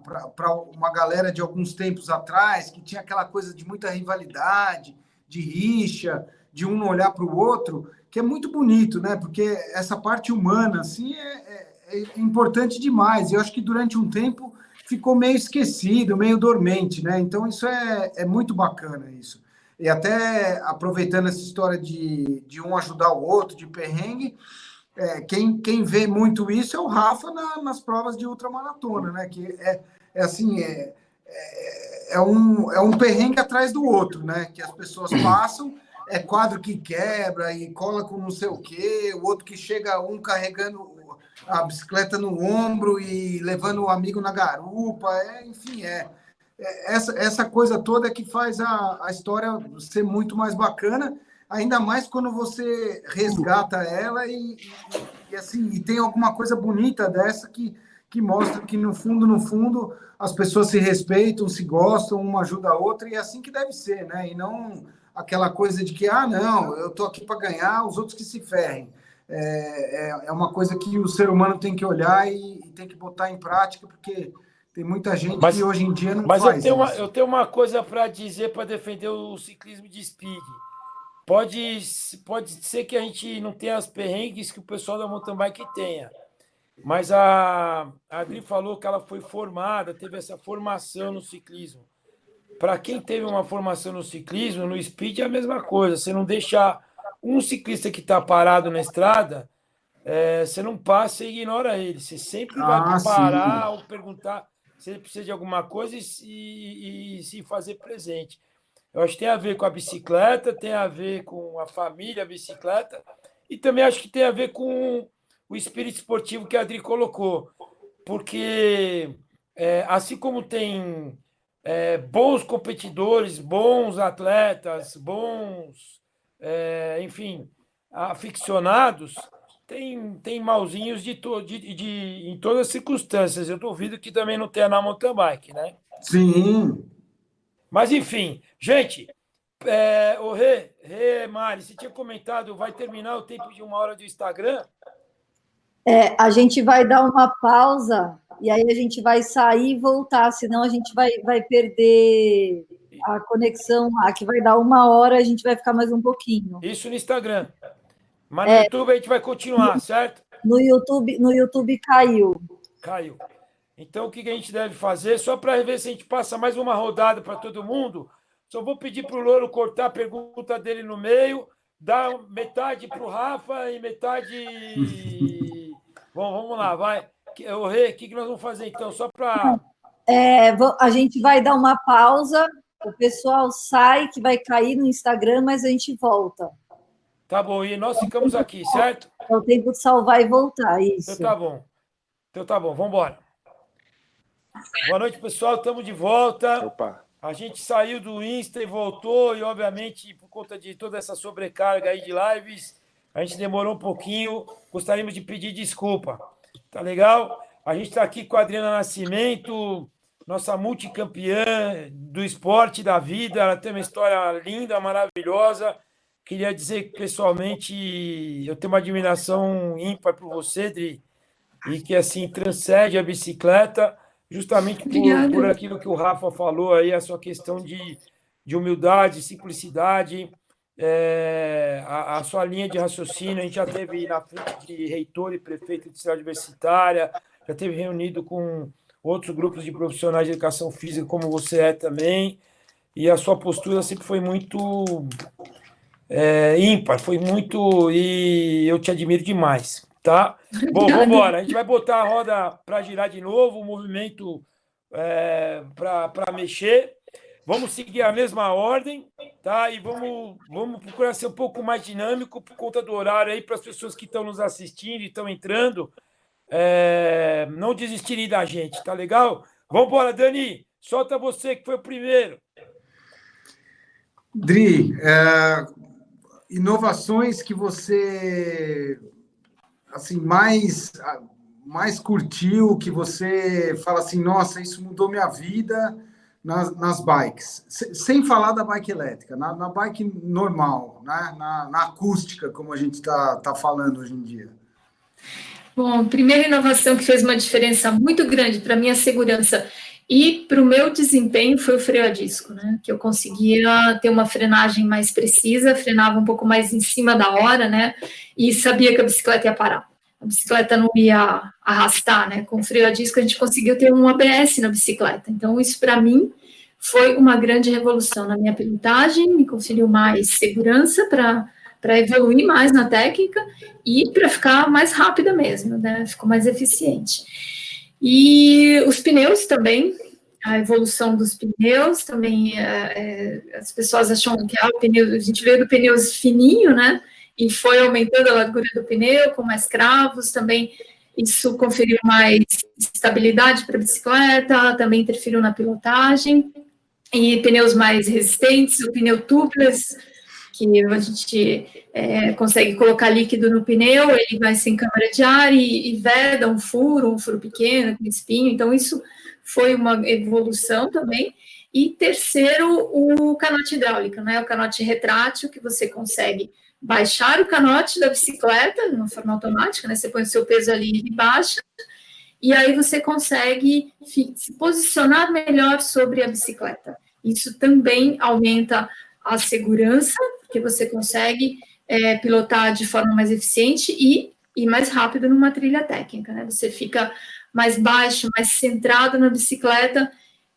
uma galera de alguns tempos atrás, que tinha aquela coisa de muita rivalidade, de rixa, de um não olhar para o outro, que é muito bonito, né, porque essa parte humana, assim, é importante demais, e eu acho que durante um tempo ficou meio esquecido, meio dormente, né, então isso é muito bacana, isso. E até aproveitando essa história de um ajudar o outro, de perrengue, quem vê muito isso é o Rafa nas provas de ultramaratona, né? Que é um perrengue atrás do outro, né? Que as pessoas passam, quadro que quebra e cola com não sei o quê, o outro que chega, um carregando a bicicleta no ombro e levando o amigo na garupa, enfim, essa coisa toda que faz a história ser muito mais bacana, ainda mais quando você resgata ela e tem alguma coisa bonita dessa que mostra que, no fundo, as pessoas se respeitam, se gostam, uma ajuda a outra, e é assim que deve ser, né? E não aquela coisa de que, não, eu tô aqui para ganhar, os outros que se ferrem. É uma coisa que o ser humano tem que olhar e tem que botar em prática, porque tem muita gente que hoje em dia não faz isso. Mas eu tenho uma coisa para dizer para defender o ciclismo de speed. Pode ser que a gente não tenha as perrengues que o pessoal da mountain bike tenha, mas a Adri falou que ela foi formada, teve essa formação no ciclismo. para quem teve uma formação no ciclismo, no speed é a mesma coisa. Você não deixa um ciclista que está parado na estrada, você não passa e ignora ele. Você sempre vai parar ou perguntar se ele precisa de alguma coisa e se fazer presente. Eu acho que tem a ver com a bicicleta, tem a ver com a família, a bicicleta, e também acho que tem a ver com o espírito esportivo que a Adri colocou. Porque, assim como tem bons competidores, bons atletas, bons, enfim, aficionados, tem mauzinhos em todas as circunstâncias. Eu duvido que também não tenha na mountain bike, né? Sim. Mas, enfim, gente, o Mari, você tinha comentado, vai terminar o tempo de 1 hora do Instagram? A gente vai dar uma pausa e aí a gente vai sair e voltar, senão a gente vai perder a conexão lá, que vai dar 1 hora, a gente vai ficar mais um pouquinho. Isso no Instagram. Mas no YouTube a gente vai continuar, certo? No YouTube caiu. Caiu. Então, o que a gente deve fazer? Só para ver se a gente passa mais uma rodada para todo mundo, só vou pedir para o Louro cortar a pergunta dele no meio, dar metade para o Rafa e metade... Bom, vamos lá, vai. O Rê, o que nós vamos fazer, então? Só para... A gente vai dar uma pausa, o pessoal sai, que vai cair no Instagram, mas a gente volta. Tá bom, e nós ficamos aqui, certo? É o tempo de salvar e voltar, isso. Então tá bom, vamos embora. Boa noite, pessoal, estamos de volta. Opa. A gente saiu do Insta e voltou, e obviamente, por conta de toda essa sobrecarga aí de lives, a gente demorou um pouquinho, gostaríamos de pedir desculpa. Tá legal? A gente está aqui com a Adriana Nascimento, nossa multicampeã do esporte da vida, ela tem uma história linda, maravilhosa. Queria dizer que, pessoalmente, eu tenho uma admiração ímpar por você, Dri, e que, assim, transcende a bicicleta, justamente por aquilo que o Rafa falou aí, a sua questão de humildade, simplicidade, a sua linha de raciocínio. A gente já teve na frente de reitor e prefeito de cidade universitária, já teve reunido com outros grupos de profissionais de educação física, como você é também, e a sua postura sempre foi muito... ímpar, foi muito, e eu te admiro demais, tá? Bom, vamos embora, a gente vai botar a roda para girar de novo, o movimento para mexer, vamos seguir a mesma ordem, tá? E vamos procurar ser um pouco mais dinâmico por conta do horário aí, para as pessoas que estão nos assistindo e estão entrando, não desistirem da gente, tá legal? Vamos embora, Dani, solta você que foi o primeiro. Dri, inovações que você assim mais curtiu, que você fala assim, nossa, isso mudou minha vida nas bikes, sem falar da bike elétrica, na bike normal, né? na acústica, como a gente está falando hoje em dia. Bom, a primeira inovação que fez uma diferença muito grande para a minha segurança e para o meu desempenho foi o freio a disco, né? Que eu conseguia ter uma frenagem mais precisa, frenava um pouco mais em cima da hora, né? E sabia que a bicicleta ia parar. A bicicleta não ia arrastar, né? Com o freio a disco a gente conseguiu ter um ABS na bicicleta. Então, isso para mim foi uma grande revolução na minha pilotagem, me conferiu mais segurança para evoluir mais na técnica e para ficar mais rápida mesmo, né? Ficou mais eficiente. E os pneus também, a evolução dos pneus também, as pessoas acham que o pneu, a gente veio do pneu fininho, né? E foi aumentando a largura do pneu com mais cravos, também isso conferiu mais estabilidade para a bicicleta, também interferiu na pilotagem, e pneus mais resistentes, o pneu tubeless, que a gente consegue colocar líquido no pneu, ele vai sem câmara de ar e veda um furo pequeno, com espinho, então isso foi uma evolução também. E terceiro, o canote hidráulico, né? O canote retrátil, que você consegue baixar o canote da bicicleta, de uma forma automática, né? Você põe o seu peso ali e baixa, e aí você consegue se posicionar melhor sobre a bicicleta. Isso também aumenta a segurança, porque você consegue pilotar de forma mais eficiente e mais rápido numa trilha técnica, né? Você fica mais baixo, mais centrado na bicicleta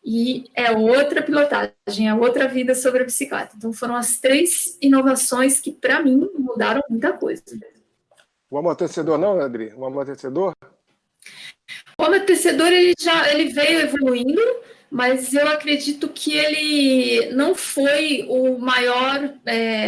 e é outra pilotagem, é outra vida sobre a bicicleta. Então, foram as 3 inovações que, para mim, mudaram muita coisa. O amortecedor não, Adri? O amortecedor? O amortecedor, ele veio evoluindo, mas eu acredito que ele não foi o maior,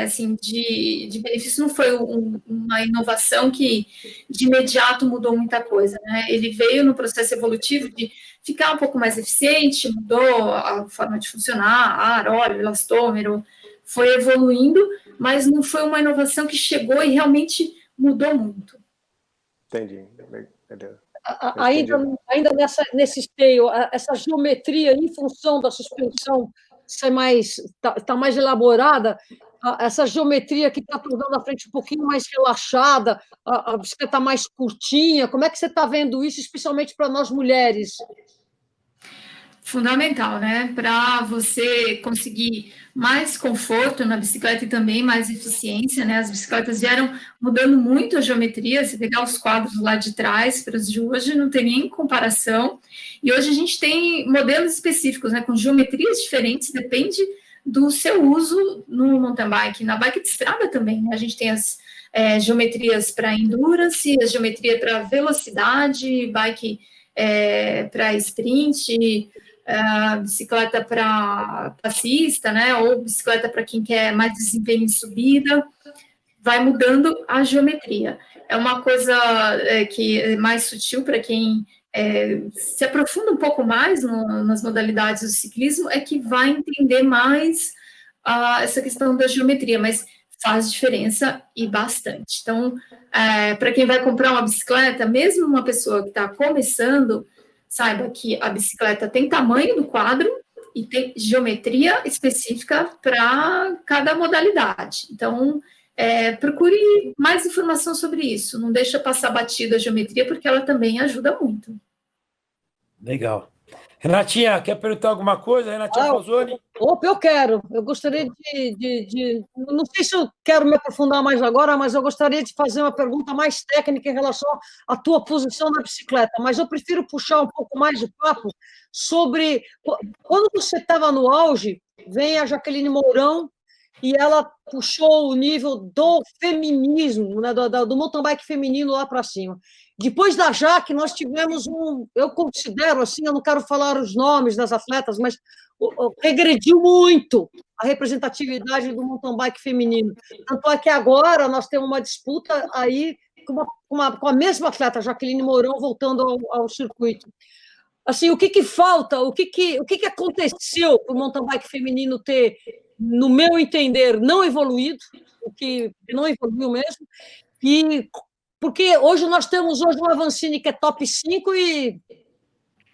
assim, de benefício, não foi uma inovação que de imediato mudou muita coisa, né? Ele veio no processo evolutivo de ficar um pouco mais eficiente, mudou a forma de funcionar, ar, óleo, elastômero, foi evoluindo, mas não foi uma inovação que chegou e realmente mudou muito. Entendi. Beleza. Ainda nesse esteio, essa geometria em função da suspensão ser tá mais elaborada, essa geometria que está tornando a frente um pouquinho mais relaxada, a bicicleta mais curtinha, como é que você está vendo isso, especialmente para nós mulheres? Fundamental, né? Para você conseguir mais conforto na bicicleta e também mais eficiência, né? As bicicletas vieram mudando muito a geometria. Se pegar os quadros lá de trás para os de hoje, não tem nem comparação. E hoje a gente tem modelos específicos, né? Com geometrias diferentes, depende do seu uso no mountain bike. Na bike de estrada também, né? A gente tem as geometrias para endurance, a geometria para velocidade, bike para sprint, bicicleta para passista, né? Ou bicicleta para quem quer mais desempenho em subida, vai mudando a geometria. É uma coisa que é mais sutil para quem se aprofunda um pouco mais nas modalidades do ciclismo, é que vai entender mais essa questão da geometria, mas faz diferença e bastante. Então, para quem vai comprar uma bicicleta, mesmo uma pessoa que está começando, saiba que a bicicleta tem tamanho do quadro e tem geometria específica para cada modalidade. Então, procure mais informação sobre isso. Não deixa passar batida a geometria, porque ela também ajuda muito. Legal. Renatinha, quer perguntar alguma coisa? Renatinha Falzoni? Opa, eu quero. Eu gostaria não sei se eu quero me aprofundar mais agora, mas eu gostaria de fazer uma pergunta mais técnica em relação à tua posição na bicicleta, mas eu prefiro puxar um pouco mais o papo sobre... Quando você estava no auge, vem a Jaqueline Mourão e ela puxou o nível do feminismo, né, do mountain bike feminino lá para cima. Depois da Jaque, nós tivemos eu considero, assim, eu não quero falar os nomes das atletas, mas regrediu muito a representatividade do mountain bike feminino. Tanto é que agora nós temos uma disputa aí com a mesma atleta, Jaqueline Mourão, voltando ao circuito. Assim, o que falta, o que aconteceu para o mountain bike feminino ter, no meu entender, não evoluído, o que não evoluiu mesmo, porque hoje nós temos uma Avancini que é top 5 e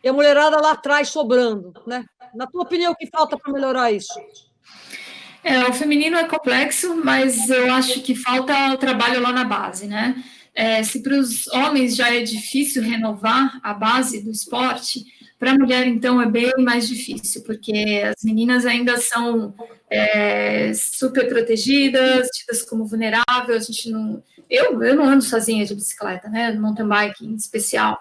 a mulherada lá atrás sobrando, né? Na tua opinião, o que falta para melhorar isso? O feminino é complexo, mas eu acho que falta o trabalho lá na base, né? Se para os homens já é difícil renovar a base do esporte, para a mulher, então, é bem mais difícil, porque as meninas ainda são super protegidas, tidas como vulneráveis. A gente não... Eu não ando sozinha de bicicleta, né? Mountain bike em especial.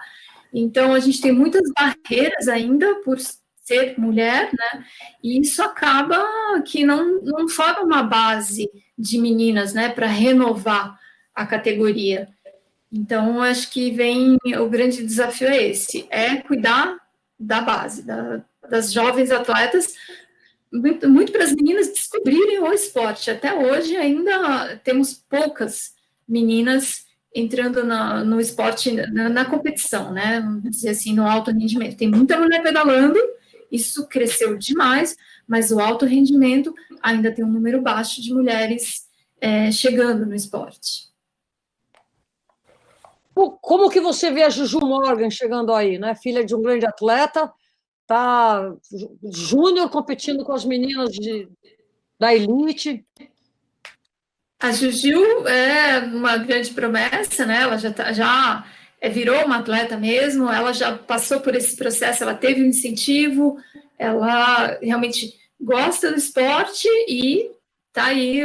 Então, a gente tem muitas barreiras ainda por ser mulher, né? E isso acaba que não forma uma base de meninas, né? Para renovar a categoria. Então, acho que o grande desafio é esse, cuidar da base, das jovens atletas, muito para as meninas descobrirem o esporte. Até hoje ainda temos poucas meninas entrando no esporte, na competição, né? Vamos dizer assim, no alto rendimento. Tem muita mulher pedalando, isso cresceu demais, mas o alto rendimento ainda tem um número baixo de mulheres chegando no esporte. Como que você vê a Juju Morgan chegando aí, né? Filha de um grande atleta, tá júnior competindo com as meninas da elite. A Juju é uma grande promessa, né? Ela já virou uma atleta mesmo, ela já passou por esse processo, ela teve um incentivo, ela realmente gosta do esporte e está aí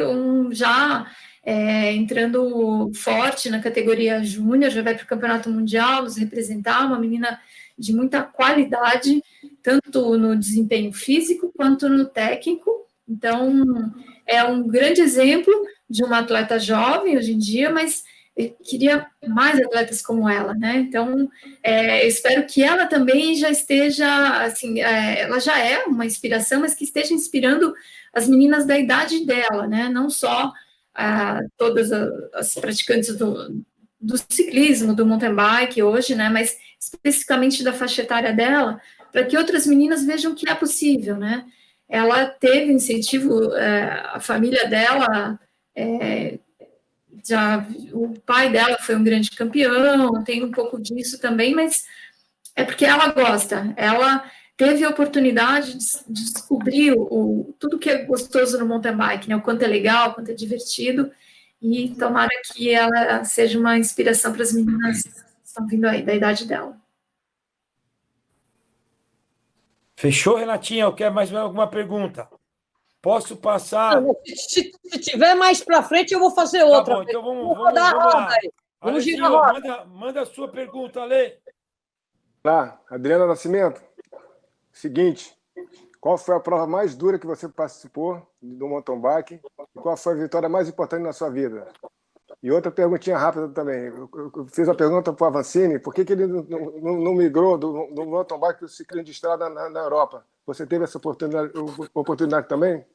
já entrando forte na categoria júnior, já vai para o Campeonato Mundial nos representar, uma menina de muita qualidade, tanto no desempenho físico quanto no técnico. Então, é um grande exemplo de uma atleta jovem hoje em dia, mas eu queria mais atletas como ela, né? Então, espero que ela também já esteja, assim, ela já é uma inspiração, mas que esteja inspirando as meninas da idade dela, né? Não só todas as praticantes do ciclismo, do mountain bike hoje, né? Mas especificamente da faixa etária dela, para que outras meninas vejam que é possível, né? Ela teve incentivo, a família dela, o pai dela foi um grande campeão, tem um pouco disso também, mas é porque ela gosta, ela teve a oportunidade de descobrir tudo que é gostoso no mountain bike, né? O quanto é legal, o quanto é divertido, e tomara que ela seja uma inspiração para as meninas que estão vindo aí, da idade dela. Fechou, Renatinha? Quer mais alguma pergunta? Posso passar? Se tiver mais para frente, eu vou fazer outra. Tá bom, então vamos lá. Vamos girar a roda. Manda a sua pergunta, Ale. Tá, Adriana Nascimento. Seguinte, qual foi a prova mais dura que você participou do mountain bike? E qual foi a vitória mais importante na sua vida? E outra perguntinha rápida também. Eu fiz a pergunta para o Avancini, por que ele não migrou do mountain bike para o ciclismo de estrada na Europa? Você teve essa oportunidade também?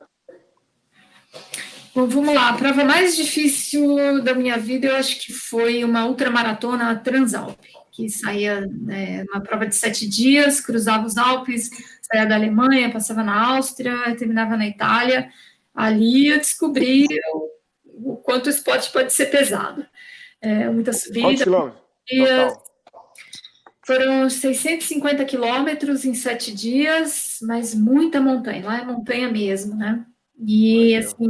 Bom, vamos lá. A prova mais difícil da minha vida, eu acho que foi uma ultramaratona Transalp, que saía uma prova de 7 dias, cruzava os Alpes, saía da Alemanha, passava na Áustria, terminava na Itália. Ali eu descobri o quanto o esporte pode ser pesado. Muita subida. Quantos quilômetros? Total. Foram 650 quilômetros em 7 dias, mas muita montanha. Lá é montanha mesmo, né? E, assim,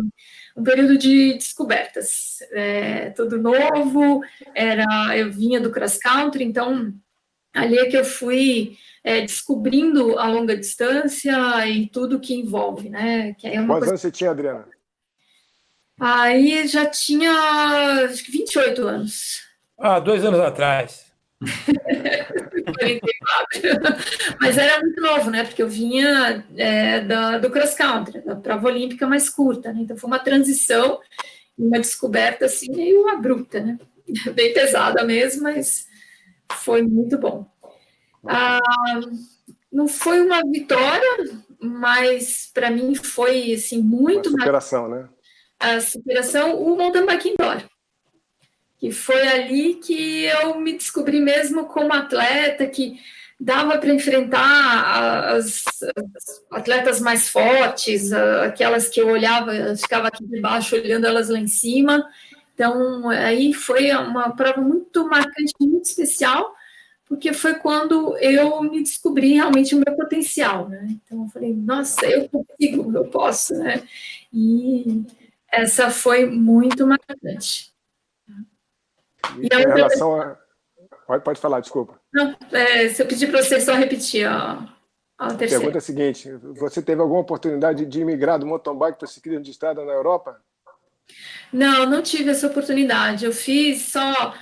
um período de descobertas. Tudo novo, eu vinha do cross country, então ali é que eu fui descobrindo a longa distância e tudo que envolve, né? Que é Quantos anos você tinha, Adriana? Aí já tinha, acho que 28 anos. 2 anos atrás. 44. Mas era muito novo, né? Porque eu vinha do cross country, da prova olímpica mais curta, né? Então foi uma transição, uma descoberta assim meio abrupta, né? Bem pesada mesmo, mas foi muito bom. Não foi uma vitória, mas para mim foi assim muito uma superação, né? A superação, o mountain bike indoor. Que foi ali que eu me descobri mesmo como atleta, que dava para enfrentar as atletas mais fortes, aquelas que eu olhava, eu ficava aqui debaixo olhando elas lá em cima. Então, aí foi uma prova muito marcante, muito especial, porque foi quando eu me descobri realmente o meu potencial, né? Então, eu falei, nossa, eu consigo, eu posso, né? E essa foi muito marcante. E em relação a... Pode falar, desculpa. Não, se eu pedir para você só repetir a terceira. A pergunta é a seguinte, você teve alguma oportunidade de migrar do mountain bike para ciclismo de estrada na Europa? Não tive essa oportunidade. Eu fiz só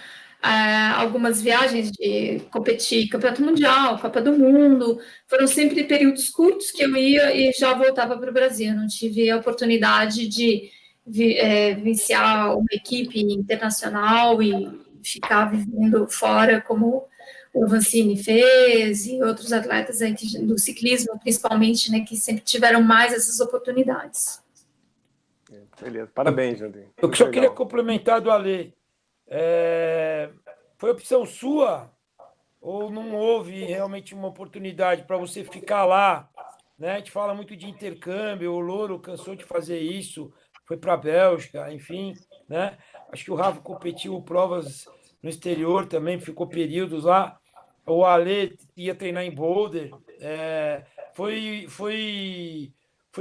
algumas viagens de competir Campeonato Mundial, Copa do Mundo. Foram sempre períodos curtos que eu ia e já voltava para o Brasil. Não tive a oportunidade de vivenciar uma equipe internacional e ficar vivendo fora, como o Avancini fez e outros atletas aí do ciclismo, principalmente, né, que sempre tiveram mais essas oportunidades. Beleza, parabéns, Jandir. Eu só queria complementar do Ale. Foi opção sua ou não houve realmente uma oportunidade para você ficar lá? Né? A gente fala muito de intercâmbio, o Louro cansou de fazer isso, foi para a Bélgica, enfim, né? Acho que o Rafa competiu provas no exterior também, ficou períodos lá. O Ale ia treinar em Boulder. Foi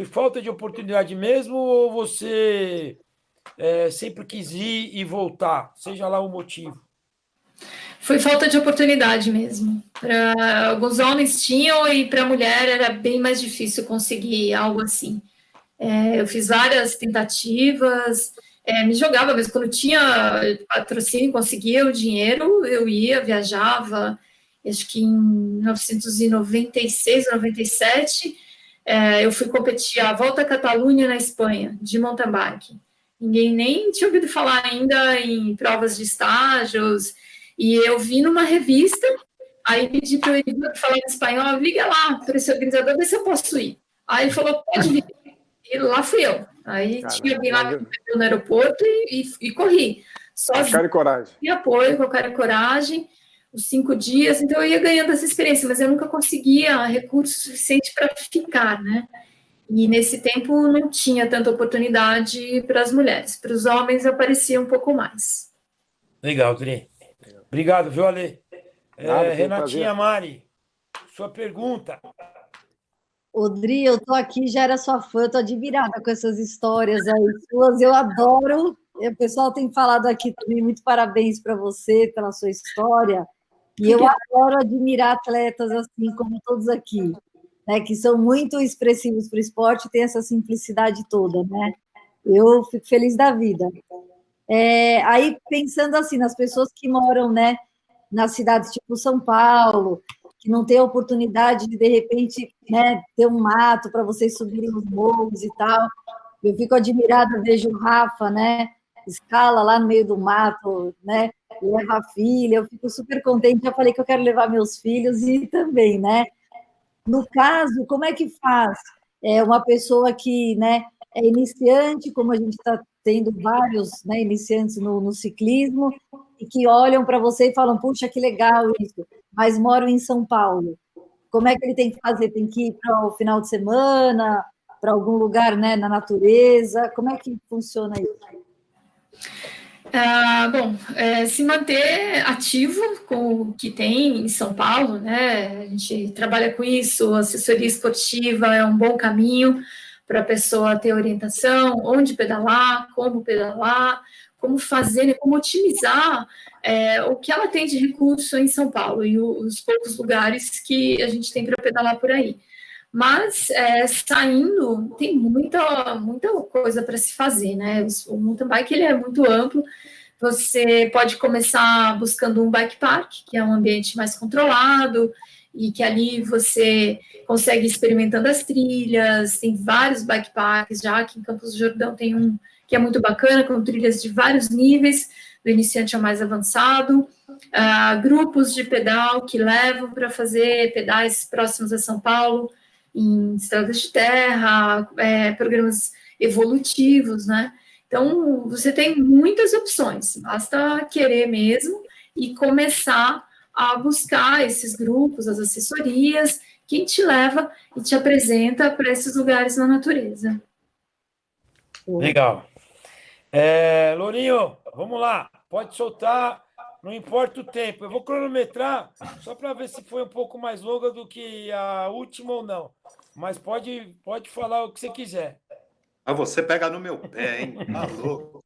falta de oportunidade mesmo ou você sempre quis ir e voltar, seja lá o motivo? Foi falta de oportunidade mesmo. Para alguns homens tinham e para a mulher era bem mais difícil conseguir algo assim. Eu fiz várias tentativas, me jogava mesmo. Quando tinha patrocínio, conseguia o dinheiro, eu ia, viajava. Acho que em 1996, 97, eu fui competir a Volta à Catalunha na Espanha, de mountain bike. Ninguém nem tinha ouvido falar ainda em provas de estágios, e eu vi numa revista, aí pedi para o Erivan falar em espanhol, liga lá para esse organizador, ver se eu posso ir. Aí ele falou, pode vir. E lá fui eu. Aí tinha alguém lá que me pegou no aeroporto e corri. Com cara e coragem. E apoio, com cara e coragem, os 5 dias, então eu ia ganhando essa experiência, mas eu nunca conseguia recurso suficiente para ficar, né? E nesse tempo não tinha tanta oportunidade para as mulheres. Para os homens aparecia um pouco mais. Legal, Dri. Obrigado, viu, Ale? Nada, Renatinha Mari, sua pergunta. Odri, eu tô aqui, já era sua fã, tô admirada com essas histórias aí suas, eu adoro. O pessoal tem falado aqui também, muito parabéns para você, pela sua história. E eu adoro admirar atletas assim como todos aqui, né, que são muito expressivos para o esporte e tem essa simplicidade toda, né? Eu fico feliz da vida. Aí, pensando assim, nas pessoas que moram, né, nas cidades tipo São Paulo, que não tem a oportunidade de repente, né, ter um mato para vocês subirem os morros e tal. Eu fico admirada, vejo o Rafa, né, escala lá no meio do mato, né, leva a filha, eu fico super contente, já falei que eu quero levar meus filhos e também, né. No caso, como é que faz? Uma pessoa que, né, é iniciante, como a gente está tendo vários, né, iniciantes no ciclismo, e que olham para você e falam, puxa, que legal isso, mas moram em São Paulo. Como é que ele tem que fazer? Tem que ir para o final de semana, para algum lugar, né, na natureza? Como é que funciona isso? Bom, se manter ativo com o que tem em São Paulo, né? A gente trabalha com isso, assessoria esportiva é um bom caminho para a pessoa ter orientação, onde pedalar, como fazer, né, como otimizar o que ela tem de recurso em São Paulo e os poucos lugares que a gente tem para pedalar por aí. Mas saindo, tem muita coisa para se fazer, né? O mountain bike ele é muito amplo. Você pode começar buscando um bike park, que é um ambiente mais controlado, e que ali você consegue ir experimentando as trilhas. Tem vários bike parks, já aqui em Campos do Jordão tem um que é muito bacana, com trilhas de vários níveis, do iniciante ao mais avançado. Grupos de pedal que levam para fazer pedais próximos a São Paulo, em estradas de terra, programas evolutivos, né? Então, você tem muitas opções, basta querer mesmo e começar a buscar esses grupos, as assessorias, quem te leva e te apresenta para esses lugares na natureza. Legal. Lourinho, vamos lá, pode soltar, não importa o tempo. Eu vou cronometrar só para ver se foi um pouco mais longa do que a última ou não. Mas pode falar o que você quiser. Você pega no meu pé, hein? Tá louco.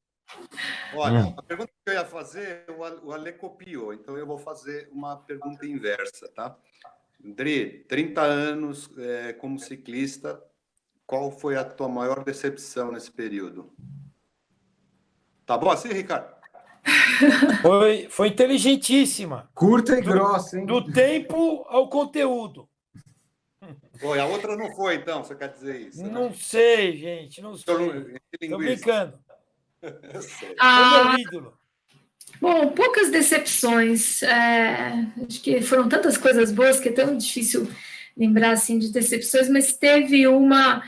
Olha, a pergunta que eu ia fazer, o Ale copiou, então eu vou fazer uma pergunta inversa, tá? Dri, 30 anos como ciclista, qual foi a tua maior decepção nesse período? Tá bom assim, Ricardo? Foi inteligentíssima. Curta e grossa, hein? Do tempo ao conteúdo. Oi, a outra não foi, então, você quer dizer isso? Não, né? Sei, gente, não sei. Estou brincando. É meu ídolo. Bom, poucas decepções. Acho que foram tantas coisas boas que é tão difícil lembrar assim de decepções, mas teve uma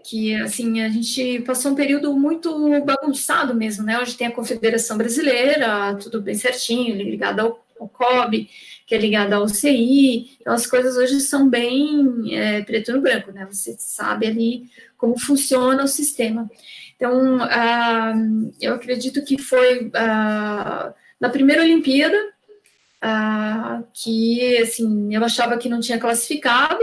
que assim a gente passou um período muito bagunçado mesmo, né? Hoje tem a Confederação Brasileira, tudo bem certinho, ligado ao COB, que é ligado ao CI, então as coisas hoje são bem preto no branco, né? Você sabe ali como funciona o sistema. Então, eu acredito que foi na primeira Olimpíada que, assim, eu achava que não tinha classificado,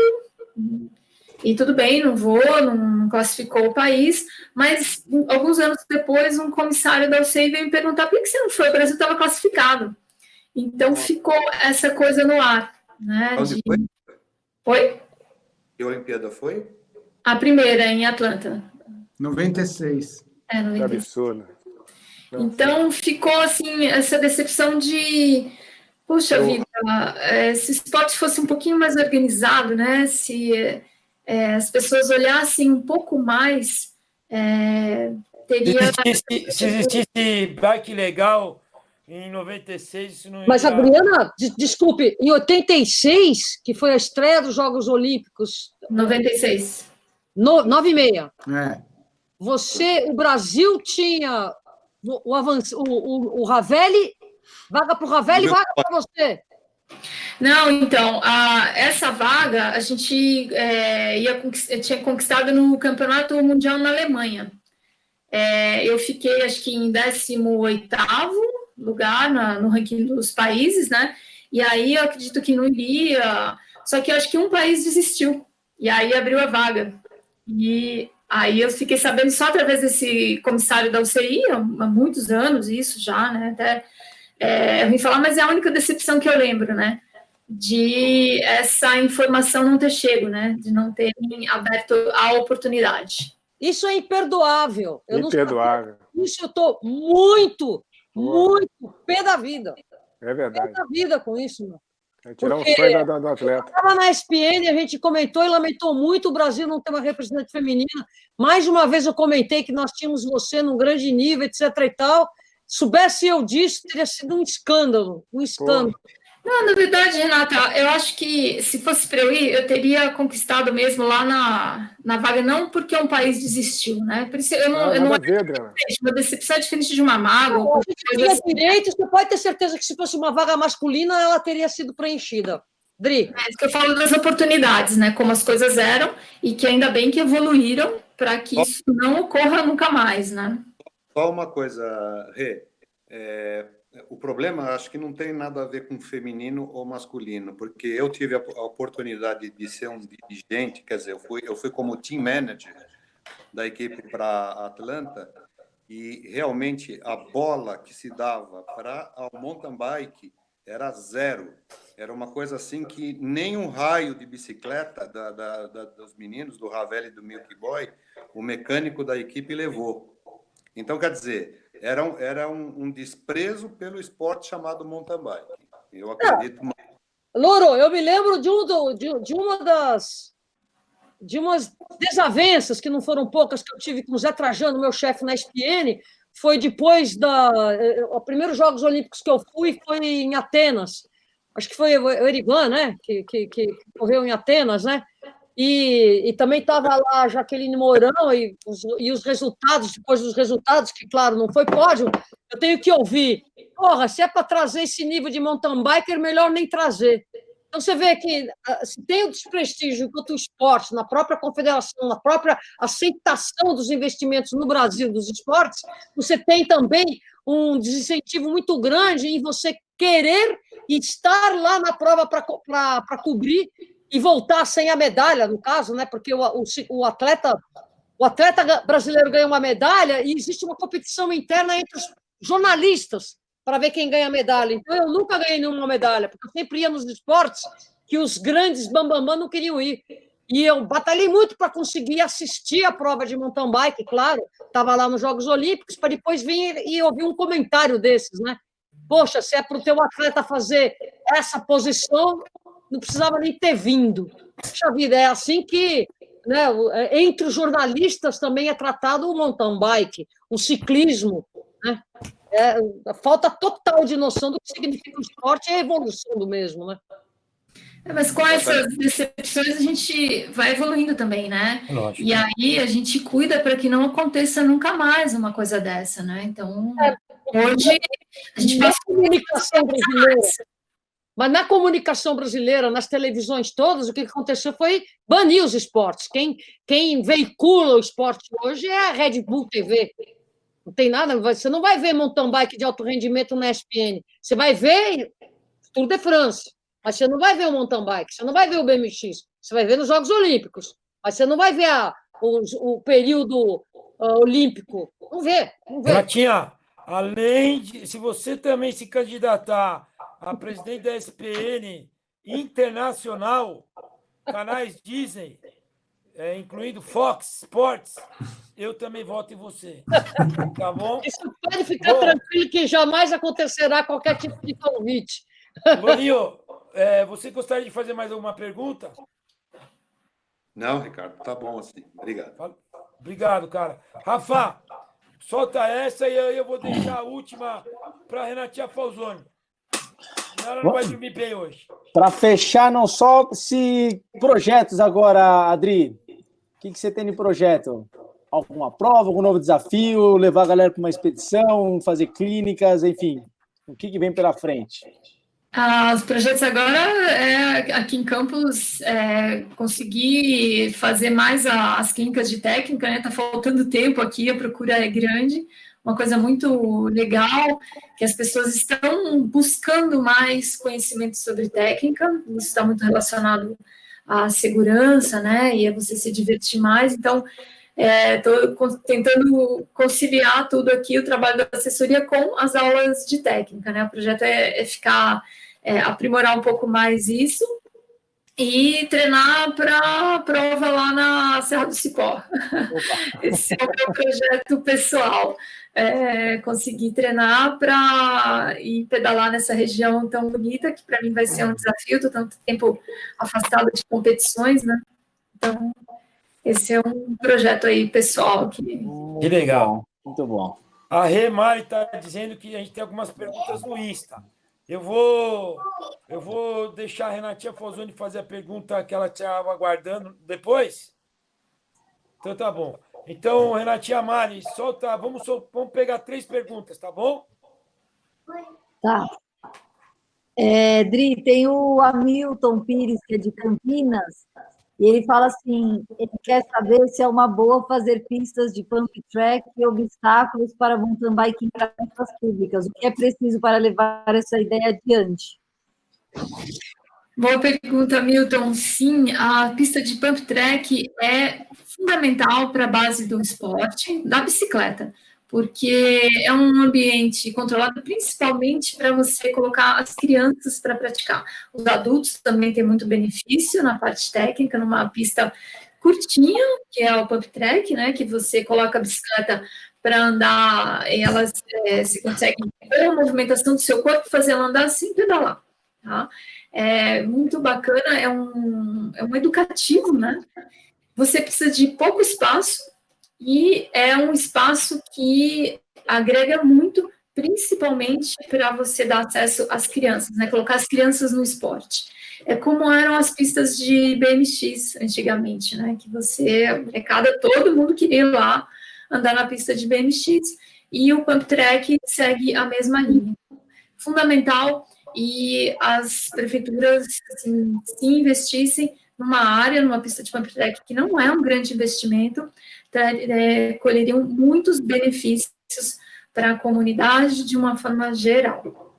e tudo bem, não classificou o país, mas alguns anos depois, um comissário da UCI veio me perguntar por que você não foi, o Brasil estava classificado. Então, ficou essa coisa no ar. Né, onde foi? Oi? Que Olimpíada foi? A primeira, em Atlanta. 96. É, Que 96. absurdo. Não, Então, ficou assim, essa decepção de, puxa Eu- vida, se o esporte fosse um pouquinho mais organizado, né? Se as pessoas olhassem um pouco mais, teria. Se existisse bike legal em 96, isso não Mas, ia... Adriana, desculpe, em 86, que foi a estreia dos Jogos Olímpicos, 96. 9h30, É. o Brasil tinha o Ravelli, vaga para o Ravelli, vaga para você. Não, então, essa vaga a gente tinha conquistado no Campeonato Mundial na Alemanha. Eu fiquei, acho que, em 18º lugar no ranking dos países, né? E aí eu acredito que não iria, só que eu acho que um país desistiu, e aí abriu a vaga. E aí eu fiquei sabendo só através desse comissário da UCI, há muitos anos, isso já, né? Até eu vim falar, mas é a única decepção que eu lembro, né? De essa informação não ter chego, né? De não terem aberto a oportunidade. Isso é imperdoável. Eu não Imperdoável. sabia disso, eu estou muito, muito pé da vida. É Pé verdade. da vida com isso, meu. É tirar um Porque sonho do atleta. Estava na ESPN, a gente comentou e lamentou muito o Brasil não ter uma representante feminina. Mais uma vez eu comentei que nós tínhamos você num grande nível, etc. e tal. Soubesse eu disso, teria sido um escândalo. Um escândalo. Não, na verdade, Renata, eu acho que se fosse para eu ir, eu teria conquistado mesmo lá na vaga, não porque um país desistiu, né? Por isso eu não Nada a ver, Adriana. uma decepção é diferente de uma mágoa. Tinha direito, você pode ter certeza que se fosse uma vaga masculina, ela teria sido preenchida. Dri. É isso que eu falo das oportunidades, né? Como as coisas eram e que ainda bem que evoluíram para que isso não ocorra nunca mais, né? Só uma coisa, Rê. O problema, acho que não tem nada a ver com feminino ou masculino, porque eu tive a oportunidade de ser um dirigente, quer dizer, eu fui como team manager da equipe para Atlanta, e realmente a bola que se dava para o mountain bike era zero. Era uma coisa assim que nem um raio de bicicleta dos meninos, do Ravelli e do Milky Boy, o mecânico da equipe levou. Então, quer dizer, era um desprezo pelo esporte chamado mountain bike. Eu acredito. Loro, eu me lembro de umas desavenças, que não foram poucas, que eu tive com o Zé Trajano, meu chefe na ESPN. Foi depois os primeiros Jogos Olímpicos que eu fui foi em Atenas. Acho que foi o Erivan, né? Que correu em Atenas, né? E também estava lá a Jaqueline Mourão e os resultados, depois dos resultados, que, claro, não foi pódio, eu tenho que ouvir. Porra, se é para trazer esse nível de mountain biker, melhor nem trazer. Então, você vê que se tem o desprestígio quanto o esporte, na própria confederação, na própria aceitação dos investimentos no Brasil dos esportes, você tem também um desincentivo muito grande em você querer estar lá na prova para cobrir e voltar sem a medalha, no caso, né? Porque o atleta brasileiro ganha uma medalha e existe uma competição interna entre os jornalistas para ver quem ganha medalha. Então, eu nunca ganhei nenhuma medalha, porque eu sempre ia nos esportes que os grandes bambambam não queriam ir. E eu batalhei muito para conseguir assistir a prova de mountain bike, claro, estava lá nos Jogos Olímpicos, para depois vir e ouvir um comentário desses, né? Poxa, se é para o teu atleta fazer essa posição, não precisava nem ter vindo. Puxa vida, é assim que, né, entre os jornalistas também é tratado o mountain bike, o ciclismo, né? Falta total de noção do que significa o esporte e a evolução do mesmo, né? Mas com essas decepções a gente vai evoluindo também, né? Lógico. E aí a gente cuida para que não aconteça nunca mais uma coisa dessa, né? Então, hoje a gente Na passa comunicação brasileira, mas na comunicação brasileira, nas televisões todas, o que aconteceu foi banir os esportes. Quem veicula o esporte hoje é a Red Bull TV. Não tem nada, você não vai ver mountain bike de alto rendimento na ESPN. Você vai ver Tour de France, mas você não vai ver o mountain bike, você não vai ver o BMX, você vai ver nos Jogos Olímpicos, mas você não vai ver o período olímpico. Não vê. Ratinha, além de... Se você também se candidatar a presidente da ESPN internacional, canais Disney, incluindo Fox Sports, eu também voto em você. Tá bom? Isso pode ficar tranquilo que jamais acontecerá qualquer tipo de convite. Lourinho, você gostaria de fazer mais alguma pergunta? Não, Ricardo, tá bom assim. Obrigado. Obrigado, cara. Rafa, solta essa e eu vou deixar a última para a Renatinha Falzoni. Ela não vai dormir bem hoje. Para fechar, não só se projetos agora, Adri. O que você tem de projeto? Alguma prova, algum novo desafio, levar a galera para uma expedição, fazer clínicas, enfim. O que vem pela frente? Os projetos agora aqui em Campos conseguir fazer mais as clínicas de técnica, né? Tá faltando tempo aqui, a procura é grande, uma coisa muito legal, que as pessoas estão buscando mais conhecimento sobre técnica, isso está muito relacionado à segurança, né? E a você se divertir mais, então estou tentando conciliar tudo aqui, o trabalho da assessoria com as aulas de técnica, né? O projeto aprimorar um pouco mais isso e treinar para a prova lá na Serra do Cipó. Esse é o meu projeto pessoal. Conseguir treinar para ir pedalar nessa região tão bonita, que para mim vai ser um desafio, estou tanto tempo afastada de competições, né? Então, esse é um projeto aí pessoal. Que legal. Muito bom. A Remari está dizendo que a gente tem algumas perguntas no Insta. Eu vou deixar a Renatinha Falzoni fazer a pergunta que ela estava aguardando depois. Então tá bom. Então, Renatinha Mari, solta. Vamos pegar 3 perguntas, tá bom? Tá. Dri, tem o Hamilton Pires, que é de Campinas, e ele fala assim, ele quer saber se é uma boa fazer pistas de pump track e obstáculos para mountain bike em praças públicas. O que é preciso para levar essa ideia adiante? Boa pergunta, Milton. Sim, a pista de pump track é fundamental para a base do esporte, da bicicleta, porque é um ambiente controlado principalmente para você colocar as crianças para praticar. Os adultos também têm muito benefício na parte técnica, numa pista curtinha, que é o pump track, né, que você coloca a bicicleta para andar, e ela se consegue, com a movimentação do seu corpo, fazer ela andar sem pedalar, tá? É muito bacana, é um educativo, né? Você precisa de pouco espaço e é um espaço que agrega muito, principalmente para você dar acesso às crianças, né? Colocar as crianças no esporte. É como eram as pistas de BMX antigamente, né? Que todo mundo queria ir lá andar na pista de BMX. E o pump track segue a mesma linha. Fundamental. E as prefeituras, assim, se investissem numa área, numa pista de pump track, que não é um grande investimento, colheriam muitos benefícios para a comunidade de uma forma geral.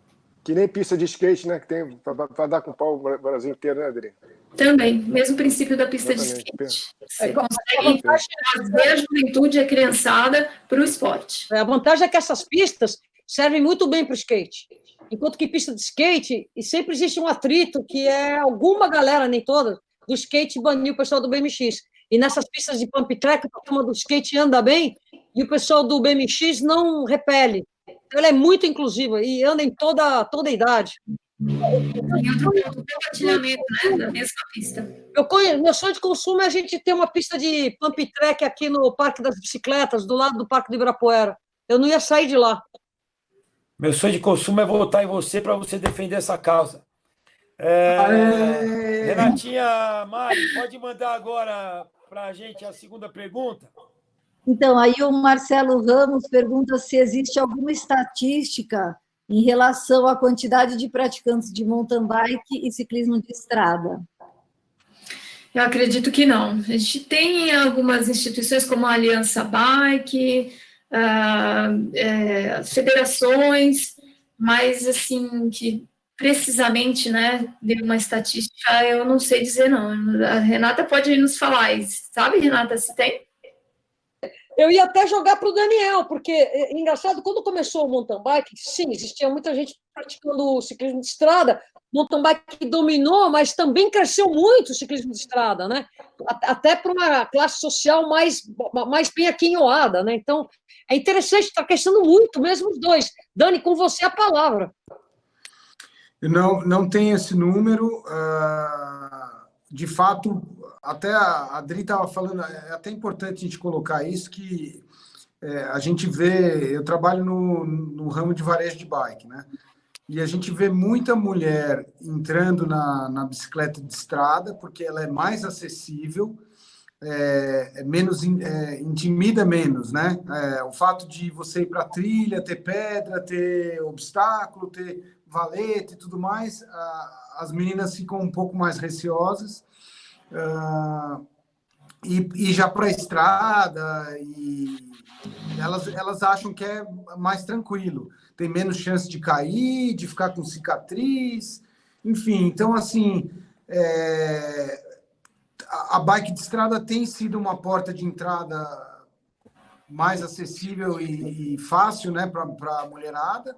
Que nem pista de skate, né? Que tem para dar com pau o Brasil inteiro, né, Adri? Também, mesmo princípio da pista de skate. Você consegue trazer a juventude e a criançada para o esporte. A vantagem é que essas pistas servem muito bem para o skate. Enquanto que pista de skate, e sempre existe um atrito, que é alguma galera, nem toda, do skate baniu o pessoal do BMX. E nessas pistas de pump track, a turma do skate anda bem, e o pessoal do BMX não repele. Então, ela é muito inclusiva, e anda em toda a idade. E outro ponto, o compartilhamento, né, da mesma pista. Meu sonho de consumo é a gente ter uma pista de pump track aqui no Parque das Bicicletas, do lado do Parque do Ibirapuera. Eu não ia sair de lá. Meu sonho de consumo é votar em você para você defender essa causa. Renatinha Mari, pode mandar agora para a gente a segunda pergunta? Então, aí o Marcelo Ramos pergunta se existe alguma estatística em relação à quantidade de praticantes de mountain bike e ciclismo de estrada. Eu acredito que não. A gente tem algumas instituições como a Aliança Bike, federações, mas assim, que precisamente, né, de uma estatística, eu não sei dizer não. A Renata pode nos falar isso. Sabe, Renata, se tem? Eu ia até jogar para o Daniel, porque é engraçado, quando começou o mountain bike, sim, existia muita gente praticando o ciclismo de estrada, mountain bike dominou, mas também cresceu muito o ciclismo de estrada, né? Até para uma classe social mais bem aquinhoada, né? Então, é interessante, está crescendo muito, mesmo os dois. Dani, com você a palavra. Eu não tenho esse número. De fato, até a Adri estava falando, é até importante a gente colocar isso, que a gente vê, eu trabalho no ramo de varejo de bike, né? E a gente vê muita mulher entrando na bicicleta de estrada, porque ela é mais acessível, intimida menos, né? O fato de você ir para trilha, ter pedra, ter obstáculo, ter valete e tudo mais, as meninas ficam um pouco mais receosas, e já para a estrada, e elas acham que é mais tranquilo, tem menos chance de cair, de ficar com cicatriz, enfim. Então, assim, a bike de estrada tem sido uma porta de entrada mais acessível e fácil, né, para a mulherada.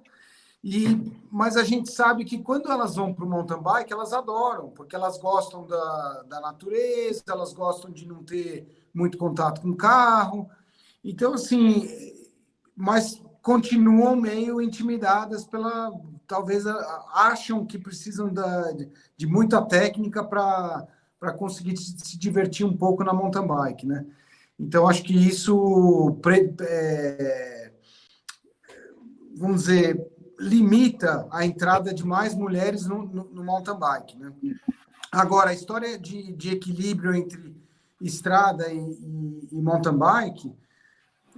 Mas a gente sabe que quando elas vão para o mountain bike, elas adoram, porque elas gostam da natureza, elas gostam de não ter muito contato com o carro. Então, assim, mas continuam meio intimidadas talvez acham que precisam de muita técnica para conseguir se divertir um pouco na mountain bike, né? Então, acho que isso, vamos dizer, limita a entrada de mais mulheres no mountain bike, né? Agora, a história de equilíbrio entre estrada e mountain bike,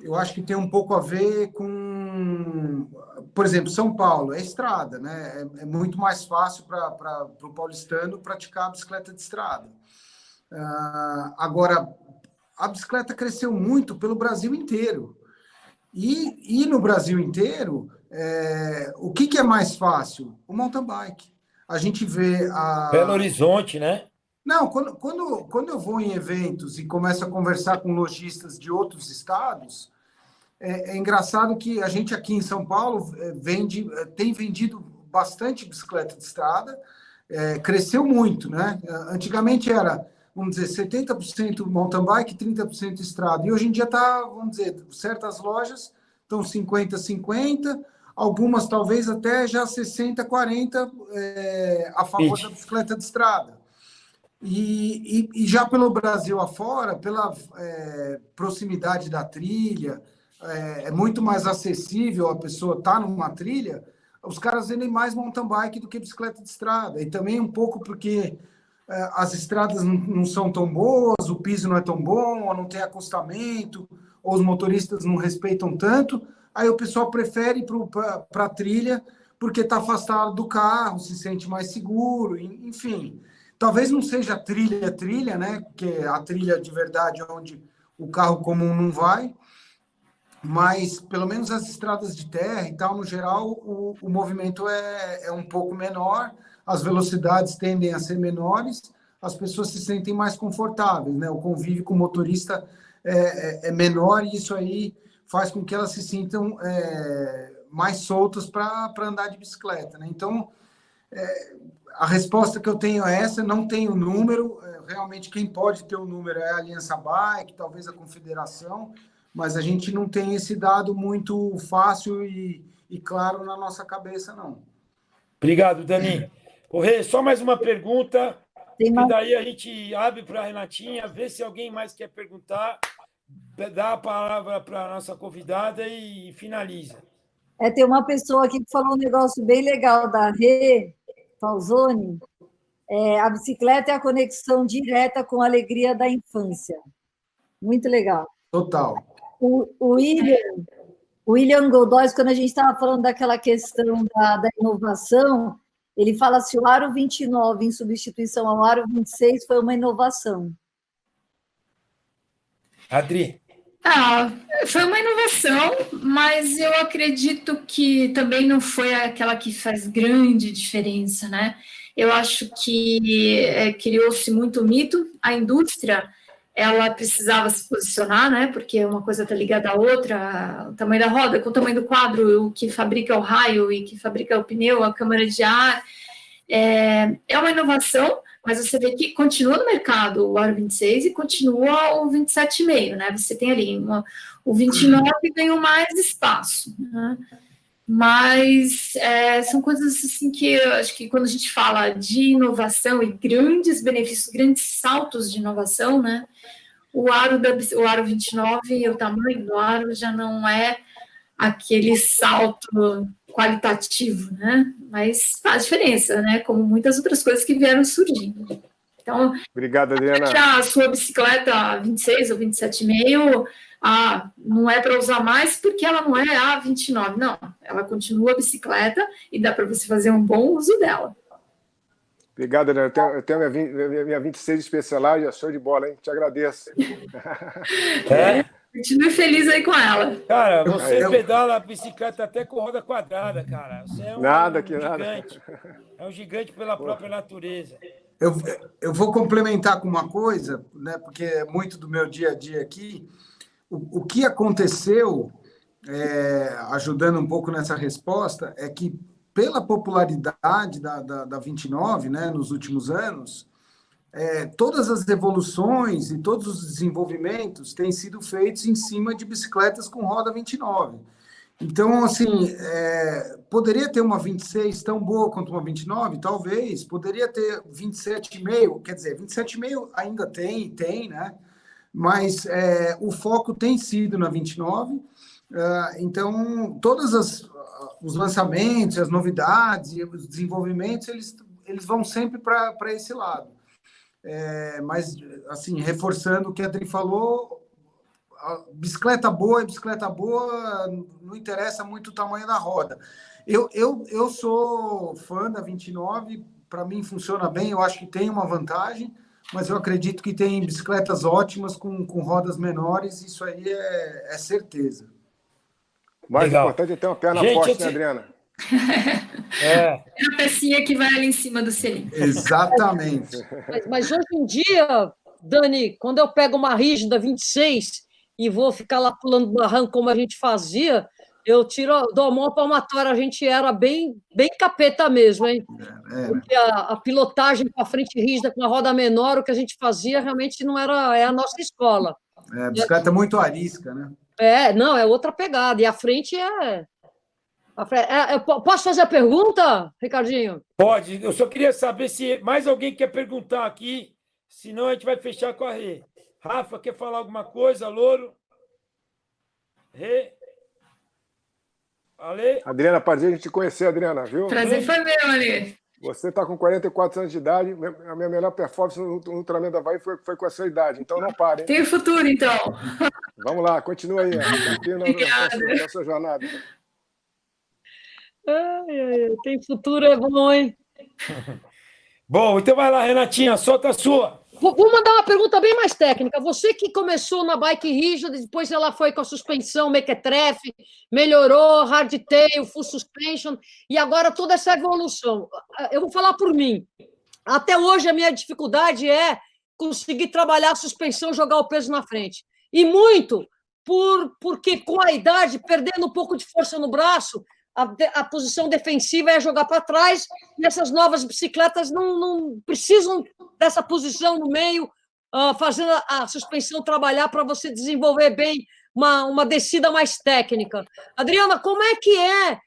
eu acho que tem um pouco a ver com, por exemplo, São Paulo é estrada, né? É muito mais fácil para o paulistano praticar a bicicleta de estrada. Agora, a bicicleta cresceu muito pelo Brasil inteiro. E no Brasil inteiro, o que é mais fácil? O mountain bike. A gente vê Belo Horizonte, né? Não, quando eu vou em eventos e começo a conversar com lojistas de outros estados, é engraçado que a gente aqui em São Paulo tem vendido bastante bicicleta de estrada, cresceu muito, né? Antigamente era, vamos dizer, 70% mountain bike, 30% estrada. E hoje em dia está, vamos dizer, certas lojas estão 50-50%, algumas talvez até já 60-40% a favor da bicicleta de estrada. E já pelo Brasil afora, pela proximidade da trilha, é muito mais acessível a pessoa estar numa trilha, os caras vendem mais mountain bike do que bicicleta de estrada. E também um pouco porque as estradas não são tão boas, o piso não é tão bom, ou não tem acostamento, ou os motoristas não respeitam tanto, aí o pessoal prefere ir para a trilha porque está afastado do carro, se sente mais seguro, enfim. Talvez não seja trilha, né? Porque a trilha de verdade é onde o carro comum não vai, mas pelo menos as estradas de terra e tal, no geral, o movimento é um pouco menor, as velocidades tendem a ser menores, as pessoas se sentem mais confortáveis, né? O convívio com o motorista é menor e isso aí faz com que elas se sintam mais soltas para andar de bicicleta, né? Então, a resposta que eu tenho é essa, não tenho número, realmente quem pode ter o número é a Aliança Bike, talvez a Confederação, mas a gente não tem esse dado muito fácil e claro na nossa cabeça, não. Obrigado, Dani. Rê, só mais uma pergunta, Tem e daí a gente abre para a Renatinha, vê se alguém mais quer perguntar, dá a palavra para a nossa convidada e finaliza. Tem uma pessoa aqui que falou um negócio bem legal da Rê Falzoni. A bicicleta é a conexão direta com a alegria da infância. Muito legal. Total. O William Godoy, quando a gente estava falando daquela questão da inovação, ele fala assim, o Aro 29, em substituição ao Aro 26, foi uma inovação. Adri. Foi uma inovação, mas eu acredito que também não foi aquela que faz grande diferença, né? Eu acho que criou-se muito mito. A indústria, ela precisava se posicionar, né? Porque uma coisa está ligada à outra, o tamanho da roda com o tamanho do quadro, o que fabrica o raio e que fabrica o pneu, a câmara de ar. É uma inovação, mas você vê que continua no mercado o Aro 26 e continua o 27,5, né? Você tem ali o 29 ganhou mais espaço, né? Mas são coisas assim que eu acho que quando a gente fala de inovação e grandes benefícios, grandes saltos de inovação, né? O aro 29, o tamanho do aro já não é aquele salto qualitativo, né? Mas faz diferença, né? Como muitas outras coisas que vieram surgindo. Então, obrigado, Adriana. a sua bicicleta 26 ou 27,5, não é para usar mais porque ela não é a 29, não. Ela continua a bicicleta e dá para você fazer um bom uso dela. Obrigado, Adriana. Eu tenho minha 26 Specialized, show de bola, hein? Te agradeço. Continue feliz aí com ela. Cara, você pedala a bicicleta até com roda quadrada, cara. Você é um gigante. É um gigante pela própria natureza. Eu vou complementar com uma coisa, né? Porque é muito do meu dia a dia aqui. O que aconteceu, ajudando um pouco nessa resposta, é que pela popularidade da 29, né, nos últimos anos, todas as evoluções e todos os desenvolvimentos têm sido feitos em cima de bicicletas com roda 29. Então, assim, poderia ter uma 26 tão boa quanto uma 29? Talvez. Poderia ter 27,5, quer dizer, 27,5 ainda tem, né? Mas o foco tem sido na 29. Então, todos os lançamentos, as novidades e os desenvolvimentos, eles vão sempre para esse lado. Mas, assim, reforçando o que a Adri falou, a bicicleta boa, não interessa muito o tamanho da roda. Eu sou fã da 29, para mim funciona bem, eu acho que tem uma vantagem, mas eu acredito que tem bicicletas ótimas com rodas menores, isso aí é certeza. O mais importante é ter uma perna forte, né, Adriana? É a pecinha que vai ali em cima do selim. Exatamente. Mas hoje em dia, Dani, quando eu pego uma rígida 26 e vou ficar lá pulando barranco como a gente fazia, eu dou a mão palmatória, a gente era bem capeta mesmo, hein? Porque a pilotagem com a frente rígida, com a roda menor, o que a gente fazia realmente não era a nossa escola. A bicicleta é muito arisca, né? Não, é outra pegada. E a frente posso fazer a pergunta, Ricardinho? Pode. Eu só queria saber se mais alguém quer perguntar aqui, senão a gente vai fechar com a Rê. Rafa, quer falar alguma coisa? Louro? Rê? Ale? Adriana, prazer em te conhecer, Adriana, viu? Prazer foi meu, Ale. Você está com 44 anos de idade, a minha melhor performance no Ultraman da Havaí foi com a sua idade, então não pare, hein? Tem o futuro, então. Vamos lá, continua aí, na sua jornada. Tem futuro, é bom, hein? Bom, então vai lá, Renatinha, solta a sua. Vou mandar uma pergunta bem mais técnica. Você que começou na bike rígida, depois ela foi com a suspensão mequetrefe, melhorou, hardtail, full suspension, e agora toda essa evolução. Eu vou falar por mim. Até hoje a minha dificuldade é conseguir trabalhar a suspensão, jogar o peso na frente. E muito porque com a idade, perdendo um pouco de força no braço, a posição defensiva é jogar para trás, e essas novas bicicletas não precisam dessa posição no meio, fazendo a suspensão trabalhar para você desenvolver bem uma descida mais técnica. Adriana, como é que é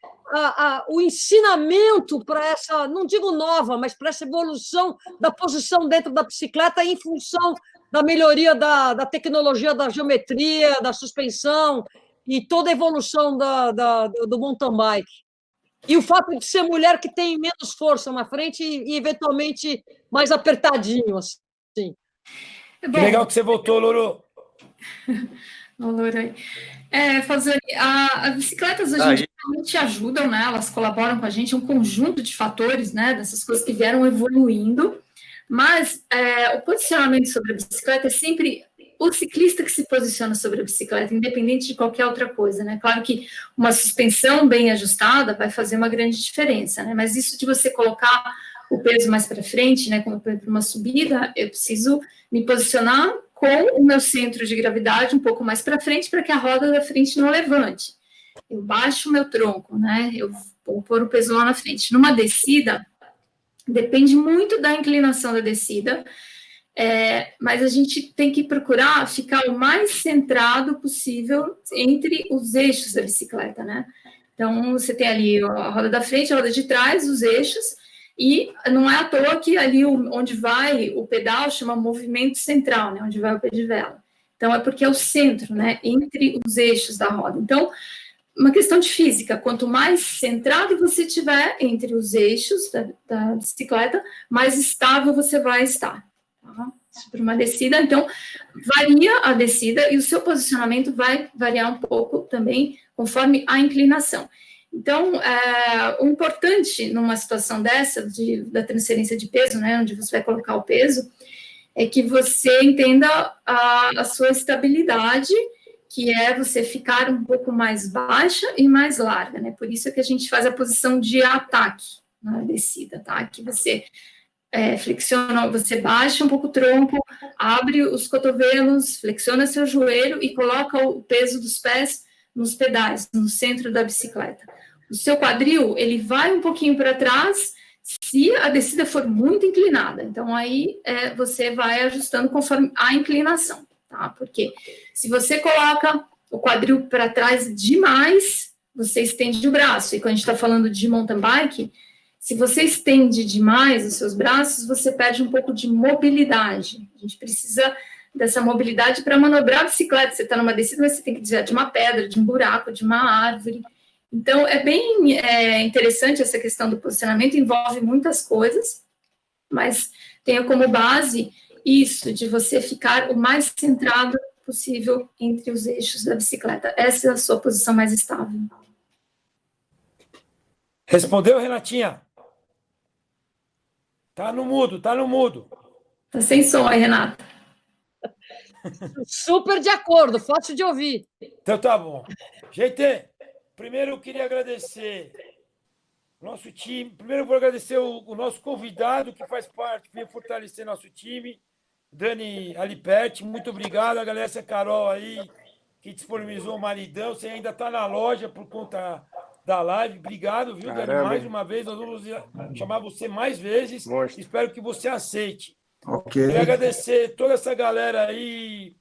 o ensinamento para essa, não digo nova, mas para essa evolução da posição dentro da bicicleta em função da melhoria da tecnologia, da geometria, da suspensão, e toda a evolução do mountain bike. E o fato de ser mulher que tem menos força na frente e eventualmente, mais apertadinho, assim. Que legal que você voltou, Louro. Louro aí. As bicicletas hoje em dia realmente ajudam, né? Elas colaboram com a gente, um conjunto de fatores, né? Dessas coisas que vieram evoluindo. Mas o posicionamento sobre a bicicleta é sempre o ciclista que se posiciona sobre a bicicleta, independente de qualquer outra coisa, né? Claro que uma suspensão bem ajustada vai fazer uma grande diferença, né? Mas isso de você colocar o peso mais para frente, né? Como para uma subida, eu preciso me posicionar com o meu centro de gravidade um pouco mais para frente, para que a roda da frente não levante. Eu baixo o meu tronco, né? Eu vou pôr o peso lá na frente. Numa descida, depende muito da inclinação da descida, mas a gente tem que procurar ficar o mais centrado possível entre os eixos da bicicleta, né? Então, você tem ali a roda da frente, a roda de trás, os eixos, e não é à toa que ali onde vai o pedal chama movimento central, né? Onde vai o pé de vela. Então, é porque é o centro, né? Entre os eixos da roda. Então, uma questão de física, quanto mais centrado você tiver entre os eixos da bicicleta, mais estável você vai estar. Tá? Para uma descida, então, varia a descida e o seu posicionamento vai variar um pouco também, conforme a inclinação. Então, o importante numa situação dessa, da transferência de peso, né, onde você vai colocar o peso, é que você entenda a sua estabilidade, que é você ficar um pouco mais baixa e mais larga, né? Por isso é que a gente faz a posição de ataque na descida, tá? Que você flexiona, você baixa um pouco o tronco, abre os cotovelos, flexiona seu joelho e coloca o peso dos pés nos pedais, no centro da bicicleta. O seu quadril, ele vai um pouquinho para trás se a descida for muito inclinada. Então, aí você vai ajustando conforme a inclinação. Tá? Porque se você coloca o quadril para trás demais, você estende o braço. E quando a gente está falando de mountain bike, se você estende demais os seus braços, você perde um pouco de mobilidade. A gente precisa dessa mobilidade para manobrar a bicicleta. Você está numa descida, mas você tem que desviar de uma pedra, de um buraco, de uma árvore. Então, é bem interessante essa questão do posicionamento, envolve muitas coisas, mas tenha como base isso, de você ficar o mais centrado possível entre os eixos da bicicleta. Essa é a sua posição mais estável. Respondeu, Renatinha? Tá no mudo, tá no mudo. Tá sem som aí, Renata. Super de acordo, fácil de ouvir. Então tá bom. GT, primeiro eu queria agradecer nosso time. Primeiro eu vou agradecer o nosso convidado que faz parte, que veio fortalecer nosso time, Dani Aliperti. Muito obrigado. Agradeço a Carol aí, que disponibilizou o maridão. Você ainda está na loja por conta da live. Obrigado, viu, Dani? Mais uma vez, nós vamos chamar você mais vezes. Monstro. Espero que você aceite. Ok. Queria agradecer toda essa galera aí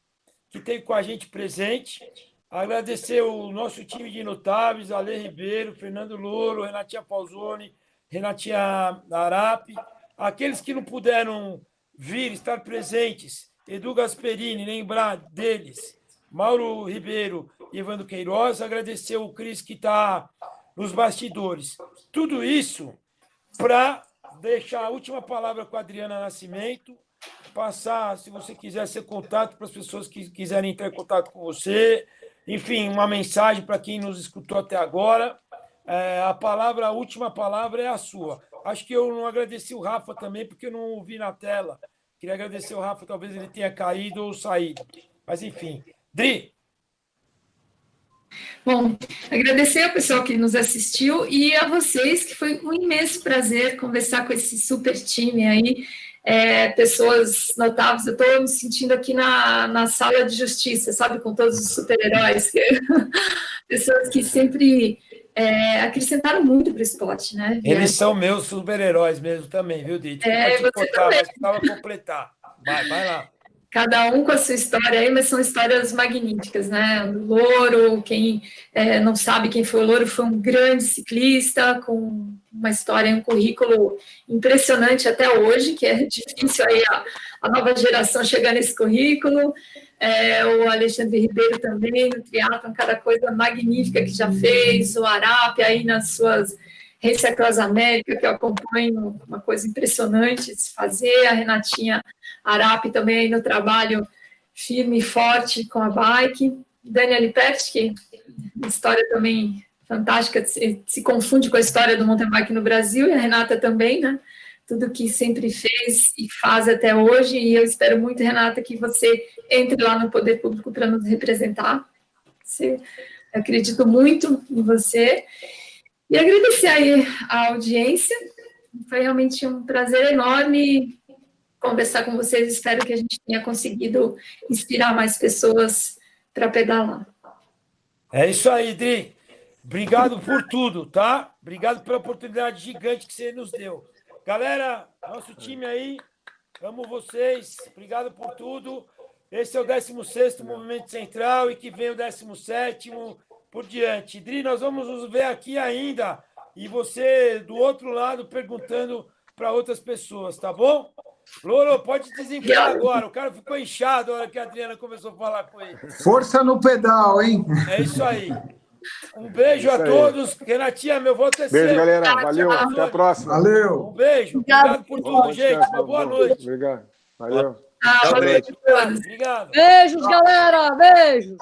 que esteve com a gente presente. Agradecer o nosso time de notáveis, Ale Ribeiro, Fernando Louro, Renatinha Pausoni, Renatinha Arapi. Aqueles que não puderam vir, estar presentes, Edu Gasperini, lembrar deles, Mauro Ribeiro e Evandro Queiroz. Agradecer o Cris que está nos bastidores. Tudo isso para deixar a última palavra com a Adriana Nascimento, passar, se você quiser, ser contato para as pessoas que quiserem entrar em contato com você, enfim, uma mensagem para quem nos escutou até agora. A última palavra é a sua. Acho que eu não agradeci o Rafa também, porque eu não vi na tela. Queria agradecer o Rafa, talvez ele tenha caído ou saído. Mas, enfim. Dri. Bom, agradecer ao pessoal que nos assistiu e a vocês, que foi um imenso prazer conversar com esse super time aí, pessoas notáveis. Eu estou me sentindo aqui na sala de justiça, sabe, com todos os super-heróis, pessoas que sempre acrescentaram muito para o esporte, né? Eles são meus super-heróis mesmo também, viu, Dri? Você contar, mas precisava completar. Vai lá. Cada um com a sua história aí, mas são histórias magníficas, né? O Louro, quem não sabe quem foi o Louro, foi um grande ciclista, com uma história, um currículo impressionante até hoje, que é difícil aí a nova geração chegar nesse currículo. O Alexandre Ribeiro também, no triatlon, cada coisa magnífica que já fez, o Arapi aí nas suas Race Across América, que eu acompanho, uma coisa impressionante de se fazer, a Renatinha Arapi também aí no trabalho firme e forte com a bike, Dani Aliperti, que história também fantástica, se confunde com a história do mountain bike no Brasil, e a Renata também, né? Tudo que sempre fez e faz até hoje, e eu espero muito, Renata, que você entre lá no Poder Público para nos representar. Eu acredito muito em você. E agradecer aí a audiência, foi realmente um prazer enorme conversar com vocês. Espero que a gente tenha conseguido inspirar mais pessoas para pedalar. É isso aí, Dri. Obrigado por tudo, tá? Obrigado pela oportunidade gigante que você nos deu. Galera, nosso time aí, amo vocês. Obrigado por tudo. Esse é o 16º Movimento Central e que vem o 17º por diante. Dri, nós vamos nos ver aqui ainda. E você, do outro lado, perguntando para outras pessoas, tá bom? Loro, pode desempenhar agora. O cara ficou inchado na hora que a Adriana começou a falar com ele. Força no pedal, hein? É isso aí. Um beijo a todos. Renatinha, meu voto é seu. Beijo, galera. Valeu. Até a próxima. Valeu. Um beijo. Obrigado por tudo, gente. Uma boa noite. Obrigado. Valeu. Boa noite a todos. Obrigado. Beijos, galera! Beijos!